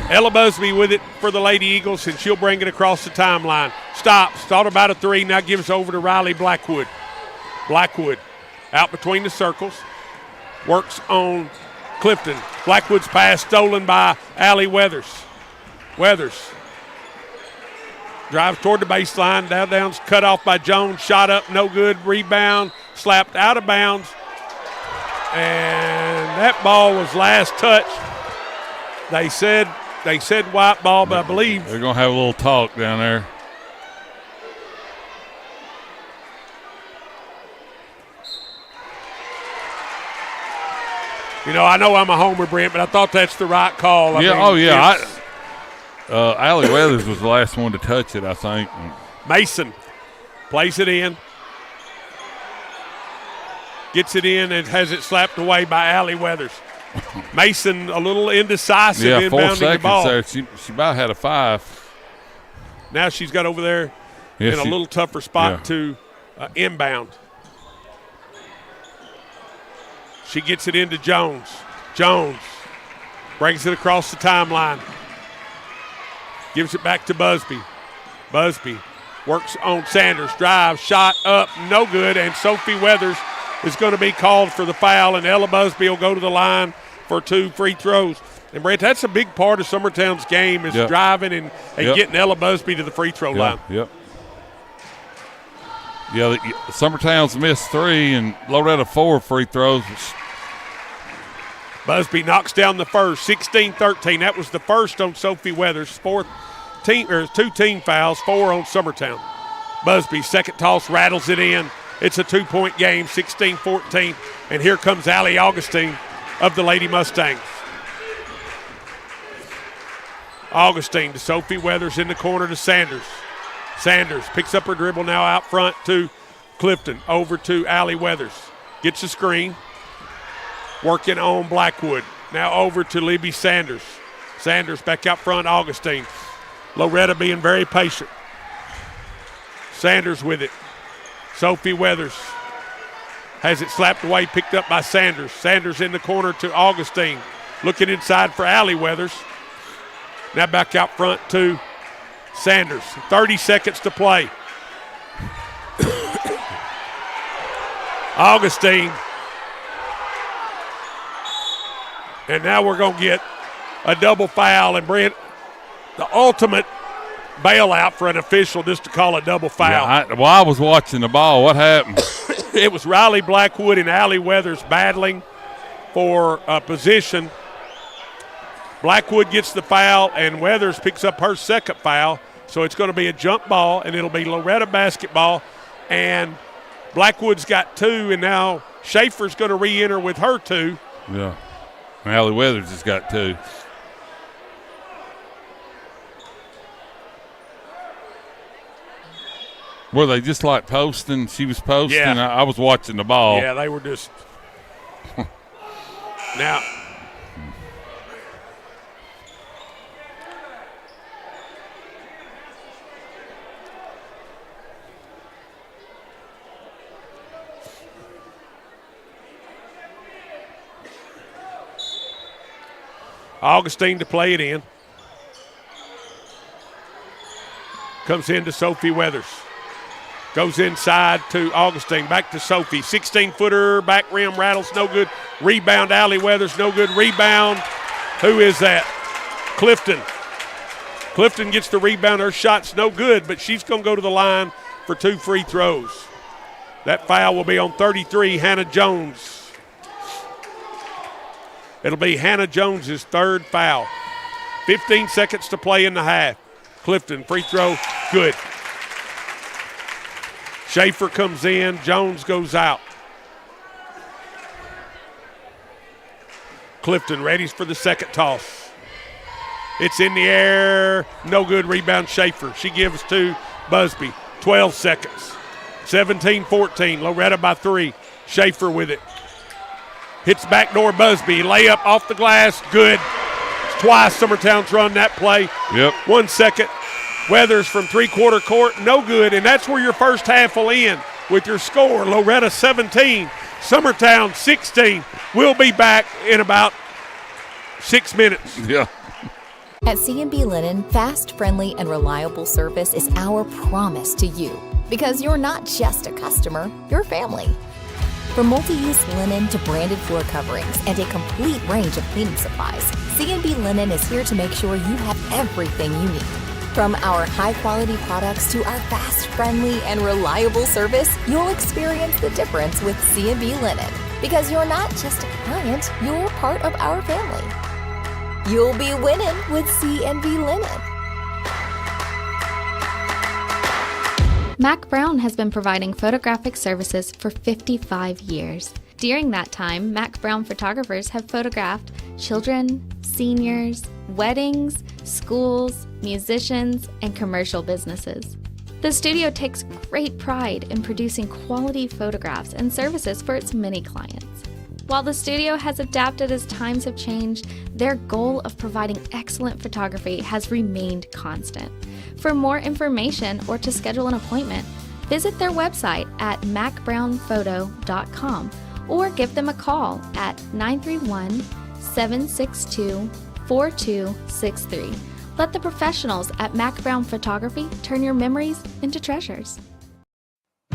Ella Busby with it for the Lady Eagles, and she'll bring it across the timeline. Stops, thought about a 3, now gives over to Riley Blackwood. Blackwood out between the circles, works on Clifton. Blackwood's pass stolen by Allie Weathers. Weathers drives toward the baseline, down's cut off by Jones, shot up, no good, rebound, slapped out of bounds, and that ball was last touched. They said white ball, but I believe they're going to have a little talk down there. I know I'm a homer, Brent, but I thought that's the right call. Allie Weathers was the last one to touch it, I think. Mason plays it in. Gets it in and has it slapped away by Allie Weathers. Mason a little indecisive inbounding 4 seconds the ball. there. She about had a 5. Now she's got over there in a little tougher spot to inbound. She gets it into Jones. Jones brings it across the timeline. Gives it back to Busby. Busby works on Sanders. Drive, shot up, no good. And Sophie Weathers is going to be called for the foul. And Ella Busby will go to the line for 2 free throws. And, Brent, that's a big part of Summertown's game is driving and getting Ella Busby to the free throw line. Yep. Yeah, Summertown's missed 3 and Loretto 4 free throws. Busby knocks down the first, 16-13. That was the first on Sophie Weathers. 2 team fouls, 4 on Summertown. Busby, second toss, rattles it in. It's a 2-point game, 16-14. And here comes Allie Augustine of the Lady Mustangs. Augustine to Sophie Weathers in the corner to Sanders. Sanders picks up her dribble now out front to Clifton. Over to Allie Weathers. Gets a screen. Working on Blackwood. Now over to Libby Sanders. Sanders back out front, Augustine. Loretto being very patient. Sanders with it. Sophie Weathers has it slapped away, picked up by Sanders. Sanders in the corner to Augustine. Looking inside for Allie Weathers. Now back out front to Sanders. 30 seconds to play. Augustine. And now we're going to get a double foul, and Brent, the ultimate bailout for an official just to call a double foul. Yeah, I was watching the ball. What happened? It was Riley Blackwood and Allie Weathers battling for a position. Blackwood gets the foul, and Weathers picks up her second foul. So it's going to be a jump ball, and it'll be Loretto basketball. And Blackwood's got 2, and now Schaefer's going to re-enter with her 2. Yeah. Allie Weathers has got 2. Were they just like posting? She was posting. Yeah. I was watching the ball. Yeah, they were just. Now. Augustine to play it in. Comes into Sophie Weathers. Goes inside to Augustine. Back to Sophie. 16-footer, back rim rattles, no good. Rebound, Allie Weathers, no good. Rebound. Who is that? Clifton. Clifton gets the rebound. Her shot's no good, but she's going to go to the line for 2 free throws. That foul will be on 33, Hannah Jones. It'll be Hannah Jones's 3rd foul. 15 seconds to play in the half. Clifton, free throw, good. Schaefer comes in, Jones goes out. Clifton ready for the second toss. It's in the air, no good, rebound Schaefer. She gives to Busby, 12 seconds. 17-14, Loretto by 3. Schaefer with it. Hits backdoor Busby, layup off the glass, good. Twice Summertown's run that play. Yep. 1 second. Weathers from 3-quarter court, no good, and that's where your first half will end with your score. Loretto 17, Summertown 16. We'll be back in about 6 minutes. Yeah. At C&B Linen, fast, friendly, and reliable service is our promise to you. Because you're not just a customer, you're family. From multi-use linen to branded floor coverings and a complete range of cleaning supplies, C&B Linen is here to make sure you have everything you need. From our high-quality products to our fast, friendly, and reliable service, you'll experience the difference with C&B Linen. Because you're not just a client, you're part of our family. You'll be winning with C&B Linen. Mac Brown has been providing photographic services for 55 years. During that time, Mac Brown photographers have photographed children, seniors, weddings, schools, musicians, and commercial businesses. The studio takes great pride in producing quality photographs and services for its many clients. While the studio has adapted as times have changed, their goal of providing excellent photography has remained constant. For more information or to schedule an appointment, visit their website at macbrownphoto.com or give them a call at 931-762-4263. Let the professionals at Mac Brown Photography turn your memories into treasures.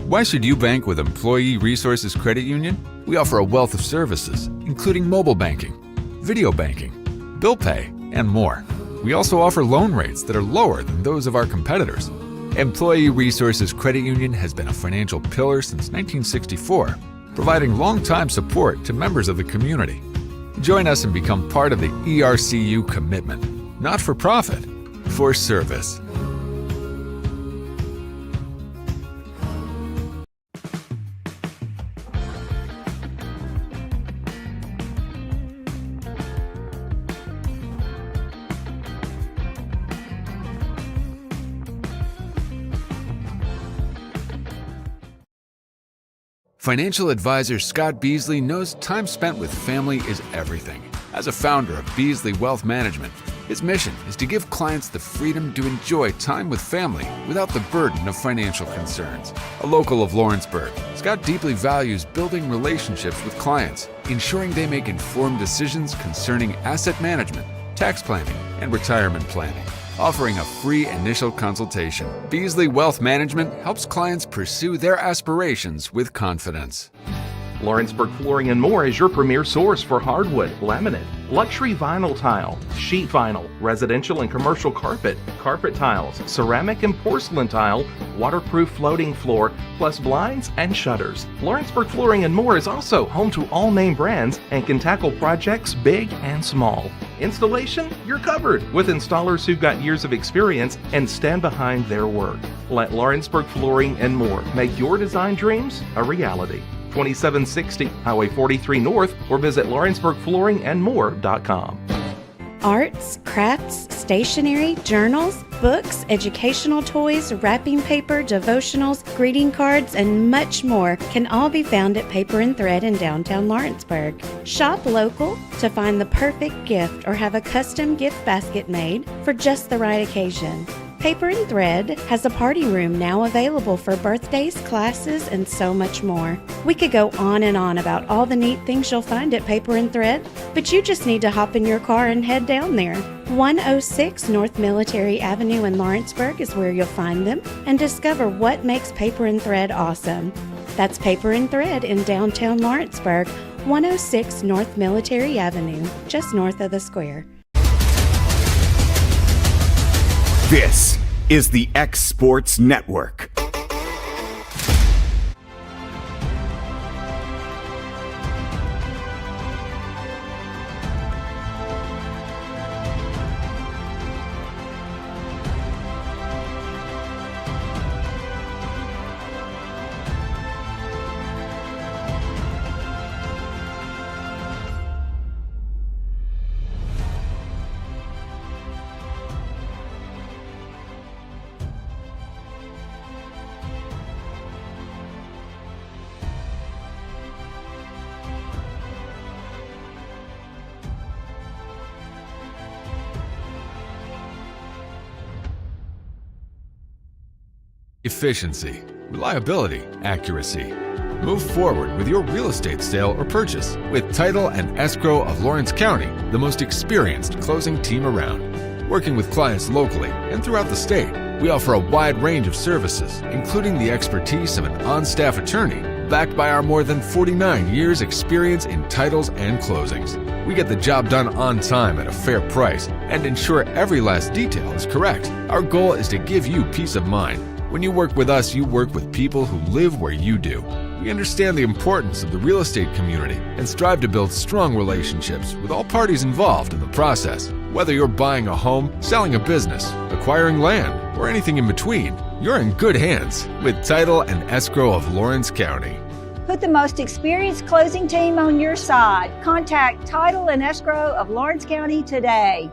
Why should you bank with Employee Resources Credit Union? We offer a wealth of services, including mobile banking, video banking, bill pay, and more. We also offer loan rates that are lower than those of our competitors. Employee Resources Credit Union has been a financial pillar since 1964, providing long-time support to members of the community. Join us and become part of the ERCU commitment. Not for profit, for service. Financial advisor Scott Beasley knows time spent with family is everything. As a founder of Beasley Wealth Management, his mission is to give clients the freedom to enjoy time with family without the burden of financial concerns. A local of Lawrenceburg, Scott deeply values building relationships with clients, ensuring they make informed decisions concerning asset management, tax planning, and retirement planning. Offering a free initial consultation, Beasley Wealth Management helps clients pursue their aspirations with confidence. Lawrenceburg Flooring and More is your premier source for hardwood, laminate, luxury vinyl tile, sheet vinyl, residential and commercial carpet, carpet tiles, ceramic and porcelain tile, waterproof floating floor, plus blinds and shutters. Lawrenceburg Flooring and More is also home to all name brands and can tackle projects big and small. Installation, you're covered with installers who've got years of experience and stand behind their work. Let Lawrenceburg Flooring and More make your design dreams a reality. 2760 Highway 43 North, or visit lawrenceburgflooringandmore.com. Arts, crafts, stationery, journals, books, educational toys, wrapping paper, devotionals, greeting cards, and much more can all be found at Paper and Thread in downtown Lawrenceburg. Shop local to find the perfect gift or have a custom gift basket made for just the right occasion. Paper and Thread has a party room now available for birthdays, classes, and so much more. We could go on and on about all the neat things you'll find at Paper and Thread, but you just need to hop in your car and head down there. 106 North Military Avenue in Lawrenceburg is where you'll find them and discover what makes Paper and Thread awesome. That's Paper and Thread in downtown Lawrenceburg, 106 North Military Avenue, just north of the square. This is the X Sports Network. Efficiency, reliability, accuracy. Move forward with your real estate sale or purchase with Title and Escrow of Lawrence County, the most experienced closing team around. Working with clients locally and throughout the state, we offer a wide range of services, including the expertise of an on-staff attorney, backed by our more than 49 years experience in titles and closings. We get the job done on time at a fair price and ensure every last detail is correct. Our goal is to give you peace of mind. When you work with us, you work with people who live where you do. We understand the importance of the real estate community and strive to build strong relationships with all parties involved in the process. Whether you're buying a home, selling a business, acquiring land, or anything in between, you're in good hands with Title and Escrow of Lawrence County. Put the most experienced closing team on your side. Contact Title and Escrow of Lawrence County today.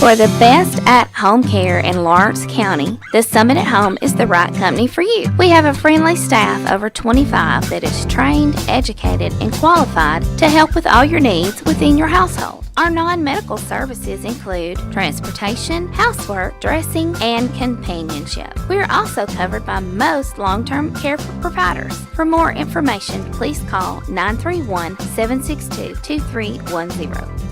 For the best at-home care in Lawrence County, the Summit at Home is the right company for you. We have a friendly staff over 25 that is trained, educated, and qualified to help with all your needs within your household. Our non-medical services include transportation, housework, dressing, and companionship. We are also covered by most long-term care providers. For more information, please call 931-762-2310.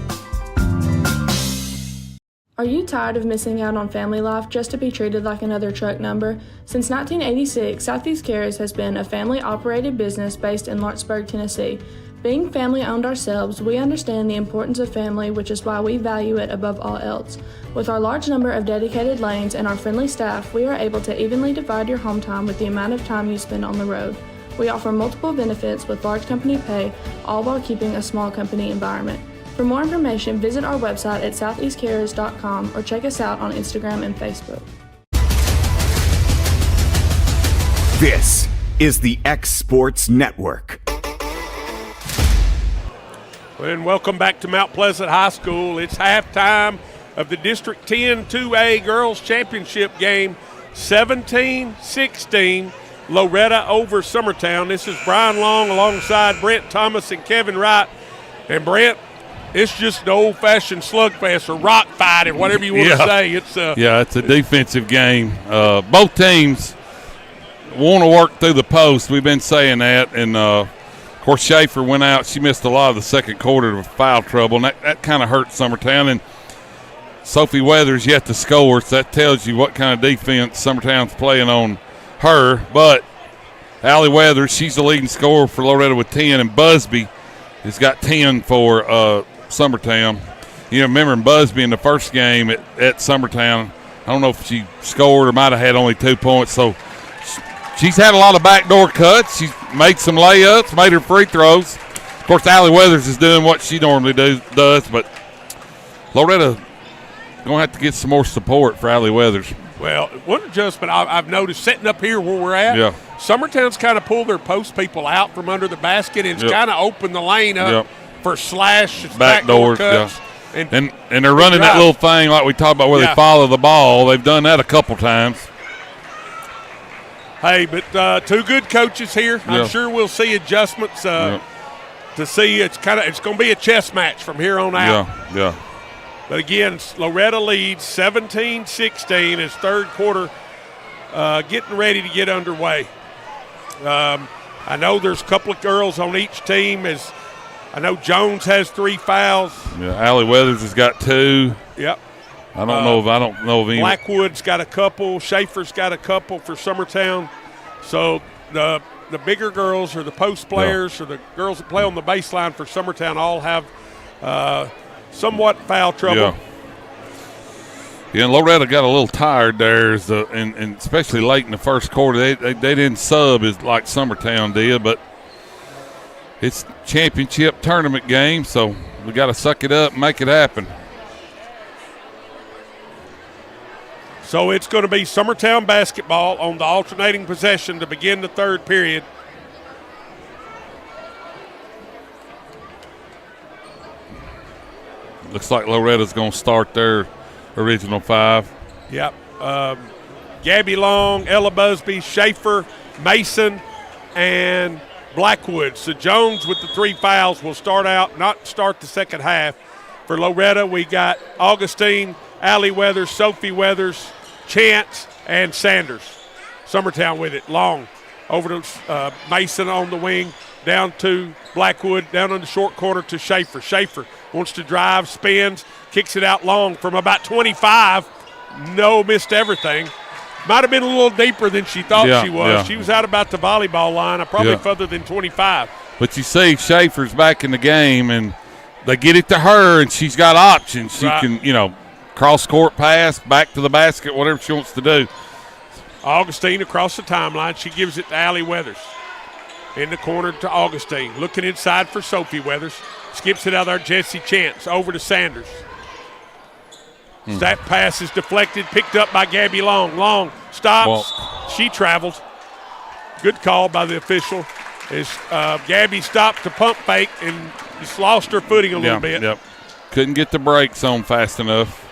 Are you tired of missing out on family life just to be treated like another truck number? Since 1986, Southeast Cares has been a family-operated business based in Lawrenceburg, Tennessee. Being family-owned ourselves, we understand the importance of family, which is why we value it above all else. With our large number of dedicated lanes and our friendly staff, we are able to evenly divide your home time with the amount of time you spend on the road. We offer multiple benefits with large company pay, all while keeping a small company environment. For more information, visit our website at southeastcares.com or check us out on Instagram and Facebook. This is the X Sports Network. And welcome back to Mount Pleasant High School. It's halftime of the District 10 2A Girls Championship game, 17-16, Loretto over Summertown. This is Brian Long alongside Brent Thomas and Kevin Wright. And Brent, it's just an old-fashioned slugfest or rock fight, or whatever you want to say. It's a defensive game. Both teams want to work through the post. We've been saying that. And, of course, Schaefer went out. She missed a lot of the second quarter with foul trouble, and that kind of hurt Summertown. And Sophie Weathers yet to score, so that tells you what kind of defense Summertown's playing on her. But Allie Weathers, she's the leading scorer for Loretto with 10, and Busby has got 10 for Summertown. You know, remember Busby in the first game at Summertown, I don't know if she scored or might have had only 2 points. So she's had a lot of backdoor cuts. She's made some layups, made her free throws. Of course, Allie Weathers is doing what she normally does, but Loretto going to have to get some more support for Allie Weathers. Well, one adjustment I've noticed sitting up here where we're at, Summertown's kind of pulled their post people out from under the basket and it's kind of opened the lane up for slash backdoor cuts. And they're running that little thing like we talked about where they follow the ball. They've done that a couple times. Hey, but 2 good coaches here. I'm sure we'll see adjustments to see. It's going to be a chess match from here on out. Yeah. But again, Loretto leads 17-16 as third quarter getting ready to get underway. I know there's a couple of girls on each team. As I know Jones has 3 fouls. Yeah, Allie Weathers has got 2. Yep. I don't know of any. Blackwood's got a couple. Schaefer's got a couple for Summertown. So the bigger girls or the post players or the girls that play on the baseline for Summertown all have somewhat foul trouble. Yeah, and Loretto got a little tired there, and especially late in the first quarter. They didn't sub as like Summertown did, but it's championship tournament game, so we got to suck it up and make it happen. So it's going to be Summertown basketball on the alternating possession to begin the third period. Looks like Loretta's going to start their original 5. Yep. Gabby Long, Ella Busby, Schaefer, Mason, and Blackwood. So Jones with the 3 fouls will start the second half. For Loretto, we got Augustine, Allie Weathers, Sophie Weathers, Chance, and Sanders. Summertown with it. Long over to Mason on the wing, down to Blackwood, down on the short corner to Schaefer. Schaefer wants to drive, spins, kicks it out long from about 25. No, missed everything. Might have been a little deeper than she thought she was. Yeah. She was out about the volleyball line, probably further than 25. But you see Schaefer's back in the game, and they get it to her, and she's got options. She can, cross-court pass, back to the basket, whatever she wants to do. Augustine across the timeline. She gives it to Allie Weathers. In the corner to Augustine. Looking inside for Sophie Weathers. Skips it out there, Jesse Chance. Over to Sanders. That pass is deflected, picked up by Gabby Long. Long stops. She travels. Good call by the official. As Gabby stopped to pump fake and just lost her footing a little bit. Yep. Couldn't get the brakes on fast enough.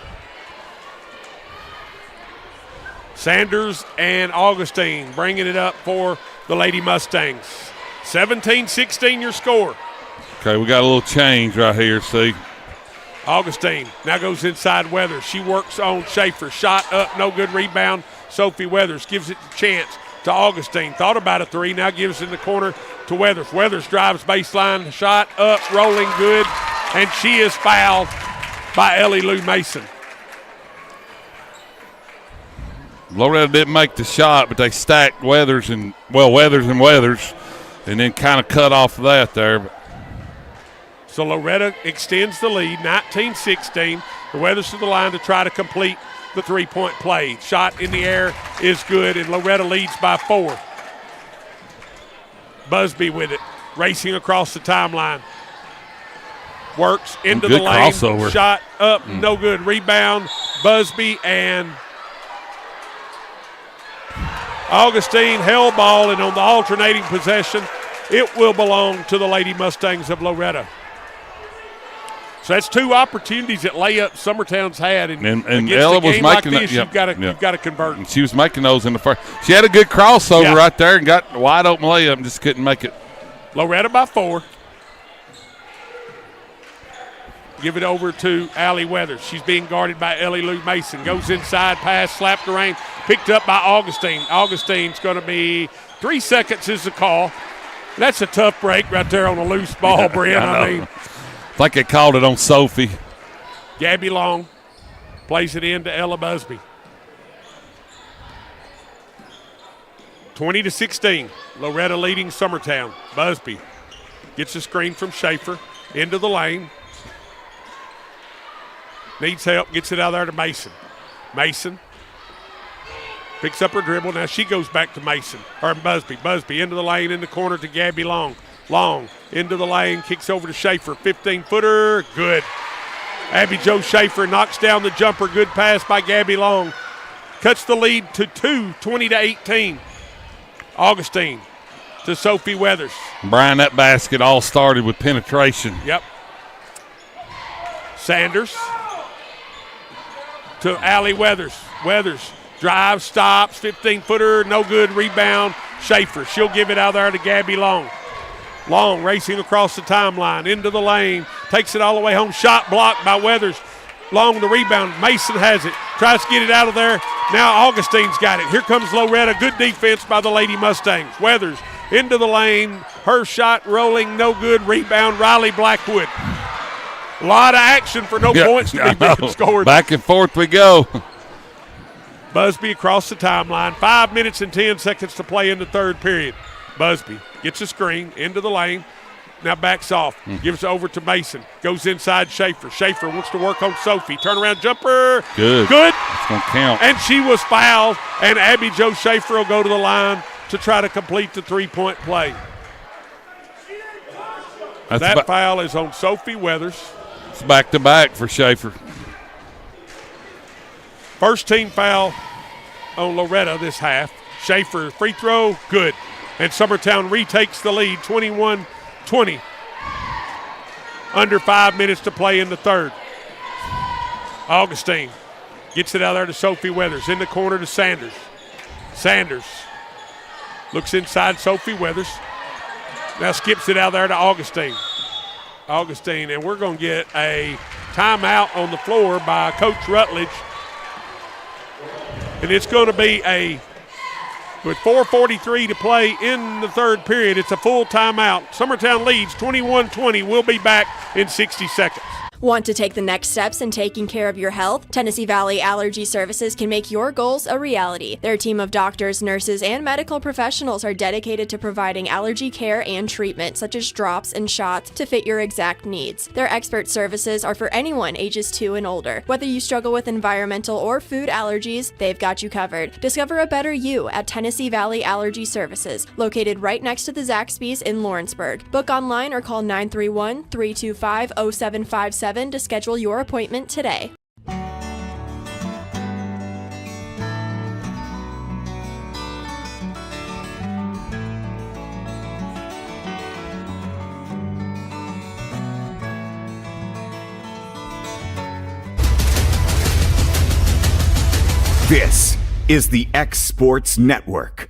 Sanders and Augustine bringing it up for the Lady Mustangs. 17-16 your score. Okay, we got a little change right here, see. Augustine now goes inside Weathers. She works on Schaefer. Shot up, no good. Rebound. Sophie Weathers gives it to Chance to Augustine. Thought about a 3, now gives in the corner to Weathers. Weathers drives baseline. Shot up, rolling good. And she is fouled by Ellie Lou Mason. Loretto didn't make the shot, but they stacked Weathers and then kind of cut off of that there. So Loretto extends the lead, 19-16. The Weathers to the line to try to complete the 3-point play. Shot in the air is good, and Loretto leads by 4. Busby with it, racing across the timeline. Works into the lane. Crossover. Shot up, no good. Rebound, Busby and Augustine held ball, and on the alternating possession, it will belong to the Lady Mustangs of Loretto. So that's two opportunities at layup Summertown's had. And against Ella a was game making like this, yep, you've got to convert. And she was making those in the first. She had a good crossover right there and got a wide open layup and just couldn't make it. Loretto by 4. Give it over to Allie Weathers. She's being guarded by Ellie Lou Mason. Goes inside, pass, slapped the rain. Picked up by Augustine. Augustine's going to be 3 seconds is the call. That's a tough break right there on a loose ball, Brent. I mean, I think they called it on Sophie. Gabby Long plays it in to Ella Busby. 20-16. Loretto leading Summertown. Busby gets a screen from Schaefer into the lane. Needs help, gets it out there to Mason. Mason picks up her dribble. Now she goes back to Mason, or Busby. Busby into the lane, in the corner to Gabby Long. Long into the lane, kicks over to Schaefer. 15-footer, good. Abby Jo Schaefer knocks down the jumper. Good pass by Gabby Long. Cuts the lead to 2, 20-18. Augustine to Sophie Weathers. Brian, that basket all started with penetration. Yep. Sanders to Allie Weathers. Weathers drives, stops, 15-footer, no good, rebound. Schaefer, she'll give it out there to Gabby Long. Long racing across the timeline, into the lane, takes it all the way home. Shot blocked by Weathers. Long the rebound. Mason has it, tries to get it out of there. Now Augustine's got it. Here comes Loretto. Good defense by the Lady Mustangs. Weathers into the lane. Her shot rolling, no good. Rebound, Riley Blackwood. A lot of action for no points to be being scored. Back and forth we go. Busby across the timeline. 5 minutes and 10 seconds to play in the third period. Busby gets a screen into the lane. Now backs off. Gives it over to Mason. Goes inside Schaefer. Schaefer wants to work on Sophie. Turnaround jumper. Good. Good. It's going to count. And she was fouled. And Abby Jo Schaefer will go to the line to try to complete the three-point play. That foul is on Sophie Weathers. It's back-to-back for Schaefer. First team foul on Loretto this half. Schaefer, free throw, good. And Summertown retakes the lead, 21-20. Under 5 minutes to play in the third. Augustine gets it out there to Sophie Weathers. In the corner to Sanders. Sanders looks inside Sophie Weathers. Now skips it out there to Augustine. Augustine, and we're going to get a timeout on the floor by Coach Rutledge. And it's going to be with 4:43 to play in the third period, it's a full timeout. Summertown leads 21-20. We'll be back in 60 seconds. Want to take the next steps in taking care of your health? Tennessee Valley Allergy Services can make your goals a reality. Their team of doctors, nurses, and medical professionals are dedicated to providing allergy care and treatment, such as drops and shots, to fit your exact needs. Their expert services are for anyone ages 2 and older. Whether you struggle with environmental or food allergies, they've got you covered. Discover a better you at Tennessee Valley Allergy Services, located right next to the Zaxby's in Lawrenceburg. Book online or call 931-325-0757 to schedule your appointment today. This is the X Sports Network.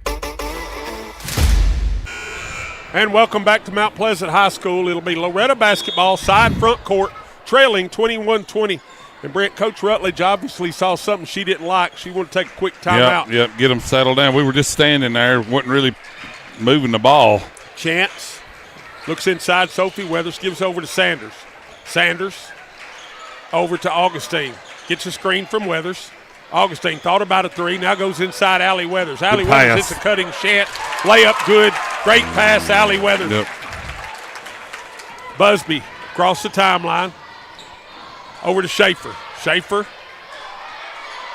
And welcome back to Mount Pleasant High School. It'll be Loretto basketball, side front court, trailing 21-20. And Brent, Coach Rutledge obviously saw something she didn't like. She wanted to take a quick timeout. Yep, get them settled down. We were just standing there, wasn't really moving the ball. Chance looks inside. Sophie Weathers gives over to Sanders. Sanders over to Augustine. Gets a screen from Weathers. Augustine thought about a three. Now goes inside Allie Weathers. Allie Weathers hits a cutting shot. Layup good. Great pass, Allie Weathers. Yep. Busby across the timeline. Over to Schaefer. Schaefer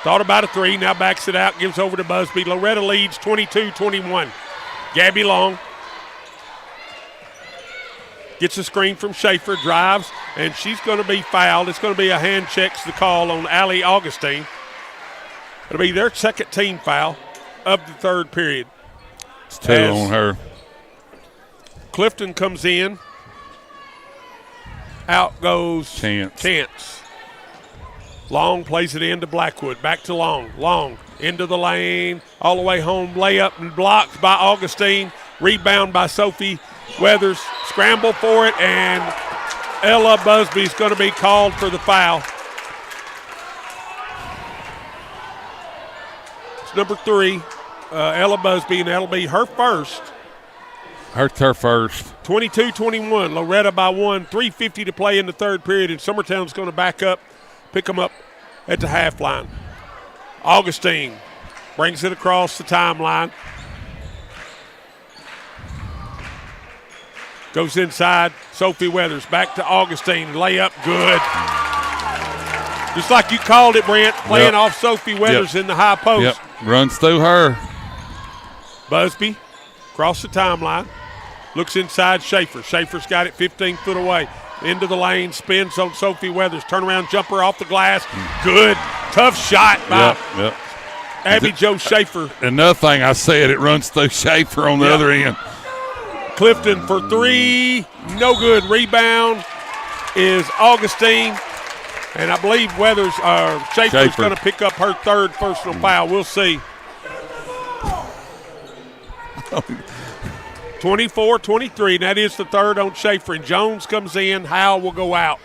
thought about a three. Now backs it out. Gives over to Busby. Loretto leads 22-21. Gabby Long gets a screen from Schaefer. Drives. And she's going to be fouled. It's going to be a hand checks the call on Allie Augustine. It'll be their second team foul of the third period. It's 2 on her. Clifton comes in Out goes Chance. Long plays it into Blackwood. Back to Long. Long into the lane. All the way home. Layup and blocked by Augustine. Rebound by Sophie Weathers. Scramble for it, and Ella Busby's going to be called for the foul. It's number 3, Ella Busby, and that'll be her first. Her first. 22-21. Loretto by 1. 3:50 to play in the third period, and Summertown's going to back up, pick them up at the half line. Augustine brings it across the timeline. Goes inside. Sophie Weathers back to Augustine. Layup good. Just like you called it, Brent, playing off Sophie Weathers in the high post. Yep. Runs through her. Busby across the timeline. Looks inside Schaefer. Schaefer's got it 15 foot away. Into the lane. Spins on Sophie Weathers. Turnaround jumper off the glass. Good. Tough shot by Abby Jo Schaefer. Another thing I said, it runs through Schaefer on the other end. Clifton for 3. No good. Rebound is Augustine. And I believe Schaefer's going to pick up her third personal foul. We'll see. 24-23. That is the third on Schaefer. And Jones comes in. Howell will go out.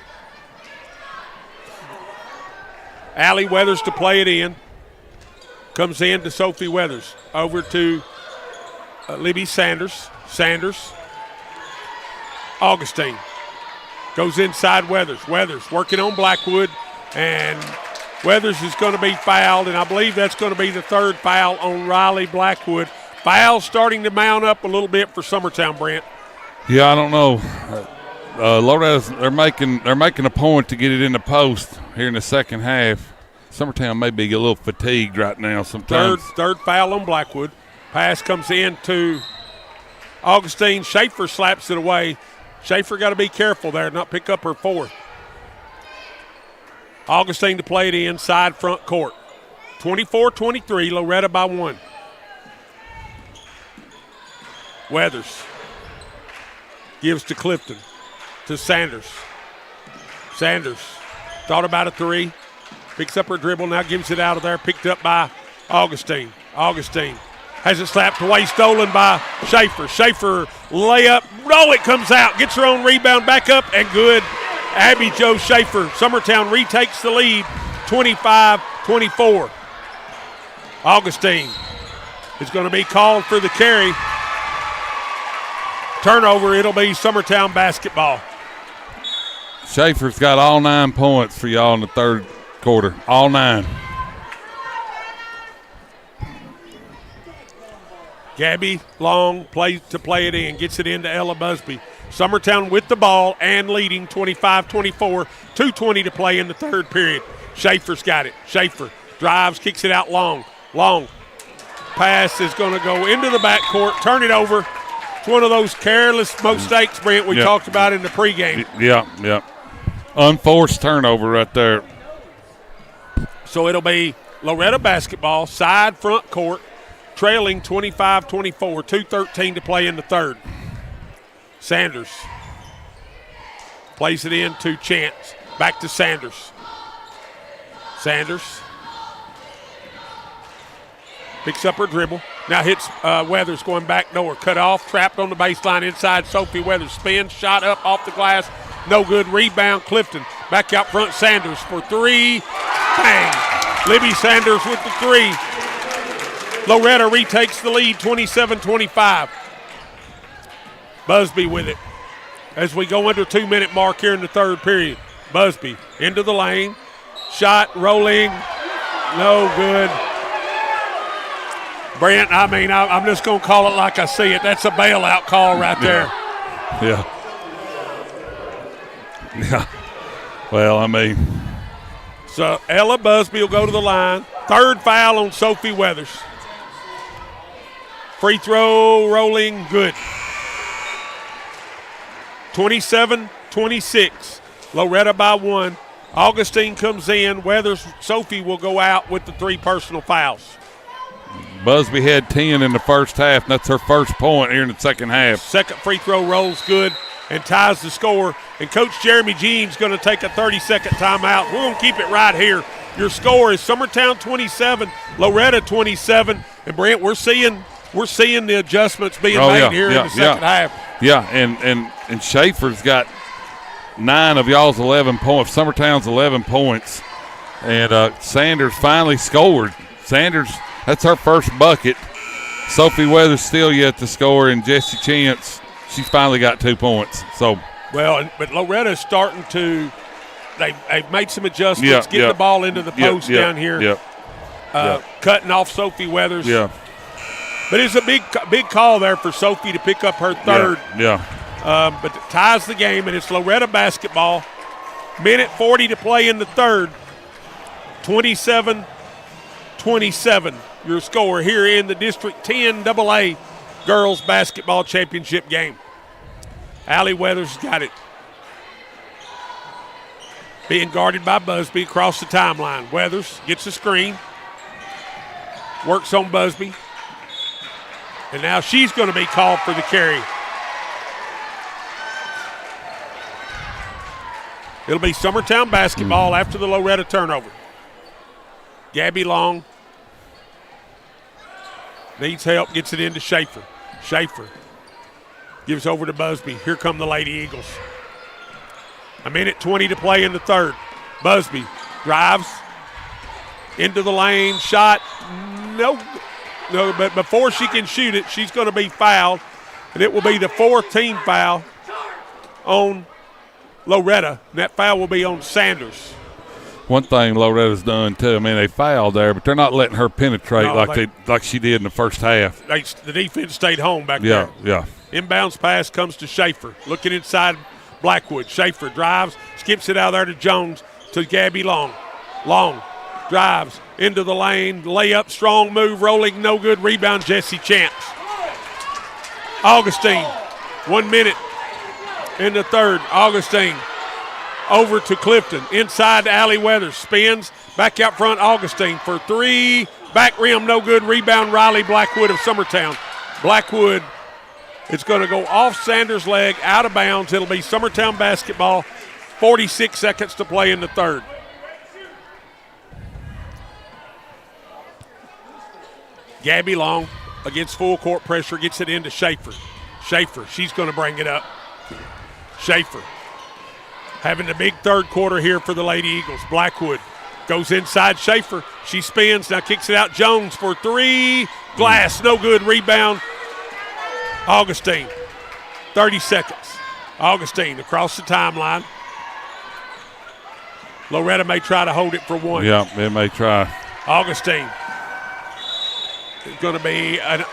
Allie Weathers to play it in. Comes in to Sophie Weathers. Over to Libby Sanders. Augustine goes inside Weathers. Weathers working on Blackwood, and Weathers is going to be fouled, and I believe that's going to be the third foul on Riley Blackwood. Foul starting to mount up a little bit for Summertown, Brent. Yeah, I don't know. Loretto's they're making a point to get it in the post here in the second half. Summertown may be a little fatigued right now sometimes. Third foul on Blackwood. Pass comes in to Augustine. Schaefer slaps it away. Schaefer got to be careful there, not pick up her fourth. Augustine to play it inside front court. 24-23, Loretto by 1. Weathers gives to Clifton, to Sanders. Sanders thought about a 3, picks up her dribble, now gives it out of there, picked up by Augustine. Augustine has it slapped away, stolen by Schaefer. Schaefer layup, no, it comes out, gets her own rebound, back up, and good. Abby Jo Schaefer. Summertown retakes the lead, 25-24. Augustine is going to be called for the carry. Turnover, it'll be Summertown basketball. Schaefer's got all 9 points for y'all in the third quarter, all 9. Gabby Long plays to play it in, gets it into Ella Busby. Summertown with the ball and leading 25-24, 2:20 to play in the third period. Schaefer's got it. Schaefer drives, kicks it out Long. Long pass is going to go into the backcourt, turn it over. It's one of those careless mistakes, Brent, we talked about in the pregame. Yeah. Unforced turnover right there. So it'll be Loretto basketball, side front court, trailing 25-24, 2:13 to play in the third. Sanders plays it in to Chance. Back to Sanders. Sanders picks up her dribble. Now hits Weathers going back door. Cut off, trapped on the baseline inside. Sophie Weathers spins, shot up off the glass. No good. Rebound, Clifton. Back out front, Sanders for 3. Bang! Libby Sanders with the 3. Loretto retakes the lead, 27-25. Busby with it as we go under 2-minute mark here in the third period. Busby into the lane. Shot, rolling, no good. Brent, I'm just going to call it like I see it. That's a bailout call right there. Yeah. Well, So Ella Busby will go to the line. Third foul on Sophie Weathers. Free throw, rolling, good. 27-26. Loretto by 1. Augustine comes in. Weathers, Sophie will go out with the 3 personal fouls. Busby had 10 in the first half, and that's her first point here in the second half. Second free throw rolls good. and ties the score. And Coach Jeremy Jean's going to take a 30-second timeout. We're going to keep it right here. Your score is Summertown 27, Loretto 27. And Brent, we're seeing the adjustments being made here in the second half. Yeah, and Schaefer's got 9 of y'all's 11 points. Summertown's 11 points. And Sanders finally scored. Sanders, that's her first bucket. Sophie Weathers still yet to score, and Jessie Chance, she's finally got 2 points. So, well, but Loretta's starting to. They've made some adjustments, getting the ball into the post down here, cutting off Sophie Weathers. Yeah. But it's a big call there for Sophie to pick up her third. But it ties the game, and it's Loretto basketball. Minute 40 to play in the third. 27-27, your score here in the District 10 AA Girls Basketball Championship game. Allie Weathers got it. Being guarded by Busby across the timeline. Weathers gets a screen. Works on Busby. And now she's going to be called for the carry. It'll be Summertown basketball after the Loretto turnover. Gabby Long needs help, gets it into Schaefer. Schaefer gives over to Busby. Here come the Lady Eagles. A minute 20 to play in the third. Busby drives into the lane, shot, no, but before she can shoot it, she's going to be fouled, and it will be the 4th team foul on Loretto, and that foul will be on Sanders. One thing Loretta's done too, I mean, they fouled there, but they're not letting her penetrate like she did in the first half. The defense stayed home back there. Yeah. Inbounds pass comes to Schaefer. Looking inside Blackwood. Schaefer drives, skips it out there to Jones, to Gabby Long. Long drives into the lane, layup, strong move, rolling, no good, rebound, Jessie Chance. Augustine, 1 minute in the third. Augustine over to Clifton, inside to Allie Weathers, spins, back out front, Augustine for 3, back rim, no good, rebound, Riley Blackwood of Summertown. Blackwood, it's going to go off Sanders' leg, out of bounds. It'll be Summertown basketball, 46 seconds to play in the third. Gabby Long against full court pressure, gets it into Schaefer. Schaefer, she's going to bring it up. Schaefer having the big third quarter here for the Lady Eagles. Blackwood goes inside Schaefer. She spins, now kicks it out. Jones for 3. Glass, no good. Rebound, Augustine. 30 seconds. Augustine across the timeline. Loretto may try to hold it for 1. Yeah, they may try. Augustine. It's going to be an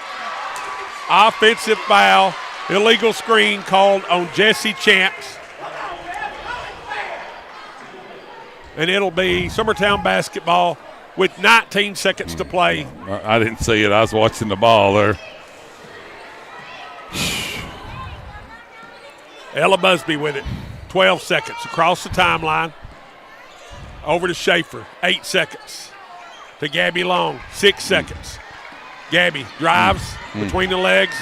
offensive foul. Illegal screen called on Jessie Chance. And it'll be Summertown basketball with 19 seconds to play. I didn't see it. I was watching the ball there. Ella Busby with it. 12 seconds across the timeline. Over to Schaefer. 8 seconds. To Gabby Long. 6 seconds. Gabby drives between the legs.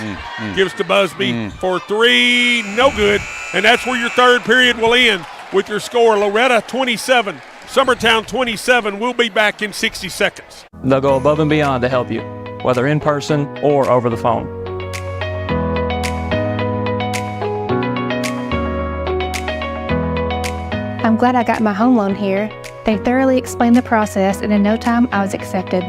Gives to Busby for 3. No good. And that's where your third period will end with your score. Loretto 27. Summertown 27. We'll be back in 60 seconds. They'll go above and beyond to help you, whether in person or over the phone. I'm glad I got my home loan here. They thoroughly explained the process, and in no time I was accepted.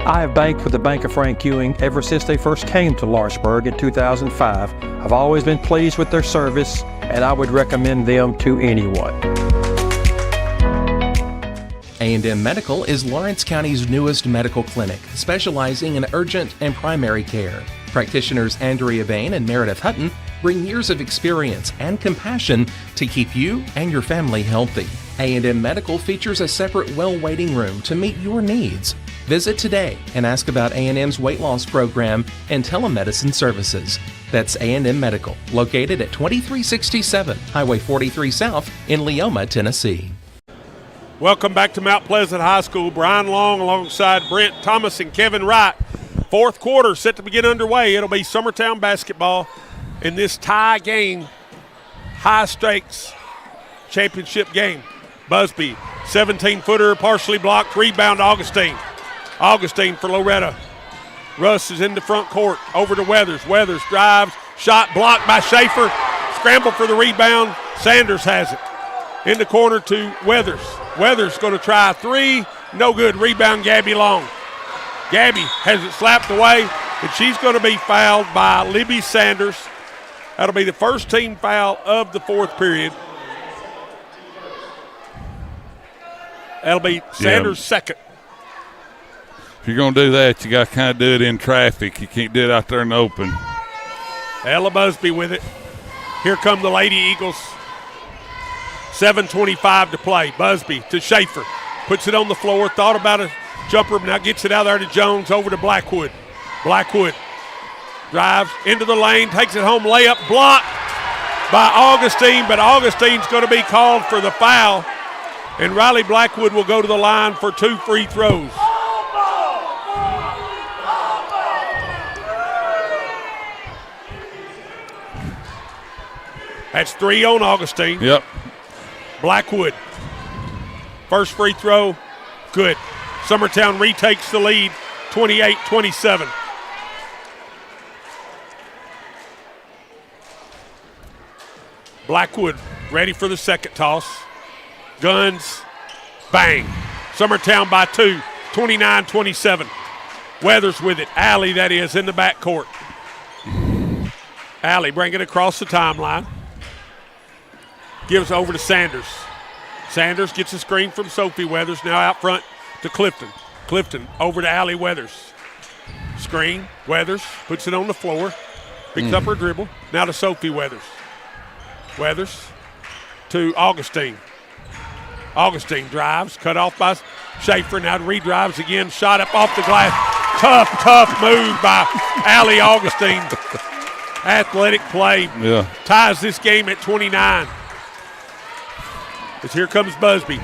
I have banked with the Bank of Frank Ewing ever since they first came to Lawrenceburg in 2005. I've always been pleased with their service, and I would recommend them to anyone. A&M Medical is Lawrence County's newest medical clinic, specializing in urgent and primary care. Practitioners Andrea Bain and Meredith Hutton bring years of experience and compassion to keep you and your family healthy. A&M Medical features a separate well waiting room to meet your needs. Visit today and ask about A&M's weight loss program and telemedicine services. That's A&M Medical, located at 2367 Highway 43 South in Leoma, Tennessee. Welcome back to Mount Pleasant High School. Brian Long alongside Brent Thomas and Kevin Wright Fourth quarter set to begin underway. It'll be Summertown basketball in this tie game, high-stakes championship game. Busby, 17-footer, partially blocked, rebound Augustine. Augustine for Loretto. Russ is in the front court, over to Weathers. Weathers drives, shot blocked by Schaefer. Scramble for the rebound. Sanders has it. In the corner to Weathers. Weathers going to try a three. No good. Rebound Gabby Long. Gabby has it slapped away, and she's going to be fouled by Libby Sanders. That'll be the first team foul of the fourth period. That'll be Sanders' second. If you're going to do that, you got to kind of do it in traffic. You can't do it out there in the open. Ella Busby with it. Here come the Lady Eagles. 7:25 to play. Busby to Schaefer. Puts it on the floor. Thought about a jumper. Now gets it out there to Jones. Over to Blackwood. Blackwood drives into the lane. Takes it home. Layup blocked by Augustine. But Augustine's going to be called for the foul. And Riley Blackwood will go to the line for 2 free throws. That's 3 on Augustine. Yep. Blackwood. First free throw, good. Summertown retakes the lead, 28-27. Blackwood ready for the second toss. Guns, bang. Summertown by 2, 29-27. Weathers with it. Alley, that is, in the backcourt. Alley bring it across the timeline. Gives over to Sanders. Sanders gets a screen from Sophie Weathers. Now out front to Clifton. Clifton over to Allie Weathers. Screen. Weathers puts it on the floor. Picks up her dribble. Now to Sophie Weathers. Weathers to Augustine. Augustine drives. Cut off by Schaefer. Now redrives again. Shot up off the glass. Tough move by Allie Augustine. Athletic play. Yeah. Ties this game at 29. As here comes Busby.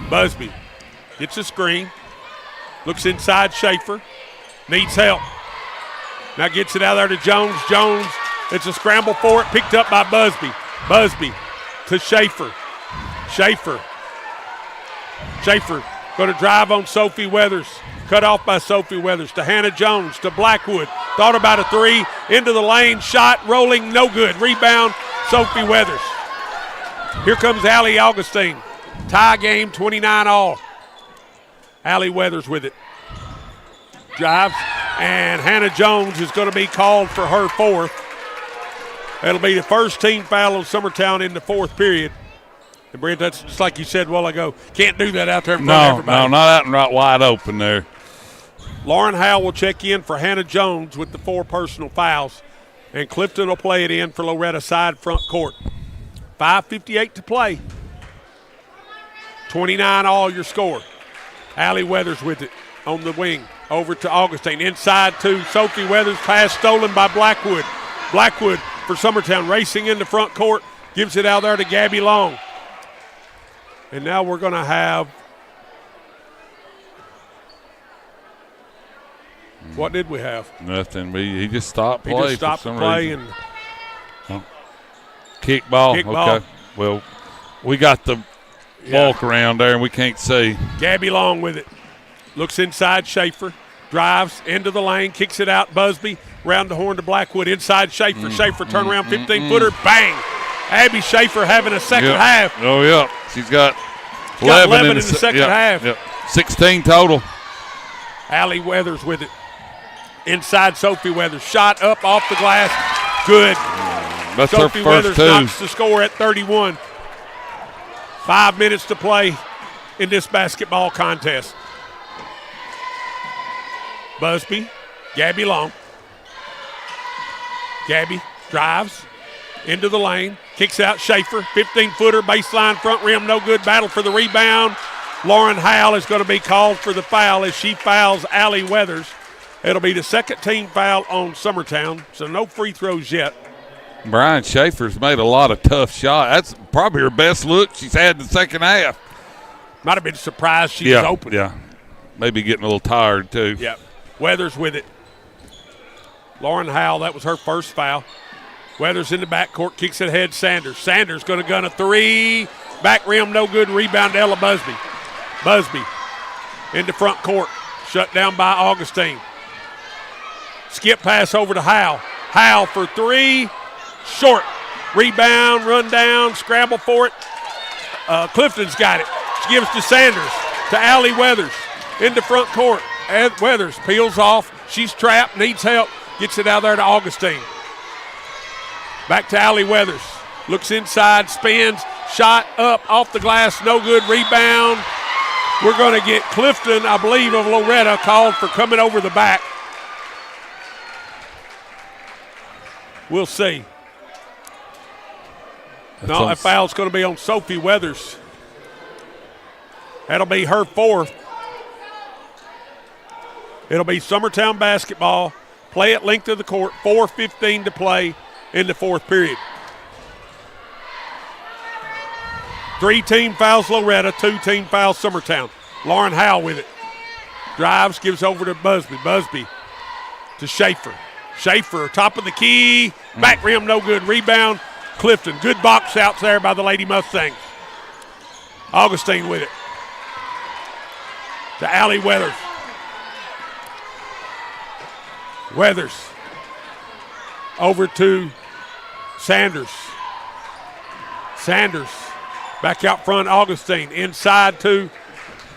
Busby gets a screen. Looks inside Schaefer. Needs help. Now gets it out there to Jones. Jones, it's a scramble for it. Picked up by Busby. Busby to Schaefer. Schaefer going to drive on Sophie Weathers. Cut off by Sophie Weathers to Hannah Jones to Blackwood. Thought about a three. Into the lane. Shot rolling. No good. Rebound Sophie Weathers. Here comes Allie Augustine. Tie game, 29 all. Allie Weathers with it. Drives, and Hannah Jones is going to be called for her fourth. That'll be the first team foul on Summertown in the fourth period. And Brent, that's just like you said a while ago. Can't do that out there in front of everybody. No, not out and right wide open there. Lauren Howell will check in for Hannah Jones with the 4 personal fouls. And Clifton will play it in for Loretto side front court. 5:58 to play. 29 all your score. Allie Weathers with it on the wing. Over to Augustine. Inside to Sophie Weathers. Pass stolen by Blackwood. Blackwood for Summertown racing in the front court. Gives it out there to Gabby Long. And now we're going to have. What did we have? Nothing. He just stopped play. He just stopped play and. Kickball. Kickball. Okay. Well, we got the walk around there, and we can't see. Gabby Long with it. Looks inside Schaefer. Drives into the lane. Kicks it out. Busby. Round the horn to Blackwood. Inside Schaefer. Schaefer turn around 15-footer. Bang. Abby Schaefer having a second half. Oh, yeah. She's got 11 in the second half. Yep. 16 total. Allie Weathers with it. Inside Sophie Weathers. Shot up off the glass. Good. That's Sophie her first Weathers two. knocks the score at 31. 5 minutes to play in this basketball contest. Busby, Gabby Long. Gabby drives into the lane, kicks out Schaefer, 15-footer, baseline, front rim, no good. Battle for the rebound. Lauren Howell is going to be called for the foul as she fouls Allie Weathers. It'll be the second team foul on Summertown, so no free throws yet. Brian Schaefer's made a lot of tough shots. That's probably her best look she's had in the second half. Might have been surprised she was open. Yeah. maybe getting a little tired too. Yep. Weathers with it. Lauren Howell, that was her first foul. Weathers in the backcourt, kicks it ahead. Sanders. Sanders going to gun a three. Back rim, no good. Rebound to Ella Busby. Busby into front court. Shut down by Augustine. Skip pass over to Howell. Howell for three. Short. Rebound, run down, scramble for it. Clifton's got it. She gives to Sanders. To Allie Weathers. Into front court. And Weathers peels off. She's trapped, needs help. Gets it out there to Augustine. Back to Allie Weathers. Looks inside, spins, shot up, off the glass, no good, rebound. We're going to get Clifton, I believe, of Loretto called for coming over the back. We'll see. No, that foul's going to be on Sophie Weathers. That'll be her fourth. It'll be Summertown basketball. Play at length of the court, 4:15 to play in the fourth period. 3-team fouls Loretto, 2-team fouls Summertown. Lauren Howell with it. Drives, gives over to Busby. Busby to Schaefer. Schaefer, top of the key. Back rim, no good. Rebound, Clifton. Good box outs there by the Lady Mustangs. Augustine with it. To Allie Weathers. Weathers. Over to Sanders. Sanders. Back out front, Augustine. Inside to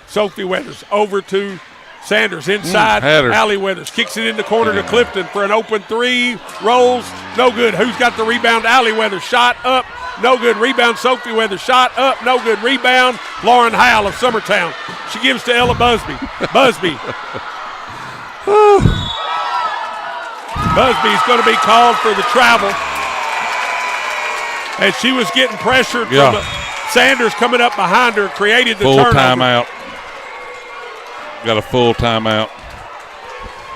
Sophie Weathers. Over to Sanders. Inside, Allie Weathers. Kicks it in the corner to Clifton for an open three. Rolls. No good. Who's got the rebound? Allie Weathers. Shot up. No good. Rebound, Sophie Weathers. Shot up. No good. Rebound, Lauren Howell of Summertown. She gives to Ella Busby. Busby. Busby's going to be called for the travel. As she was getting pressured from Sanders coming up behind her, created the turnover. Full timeout. Got a full timeout.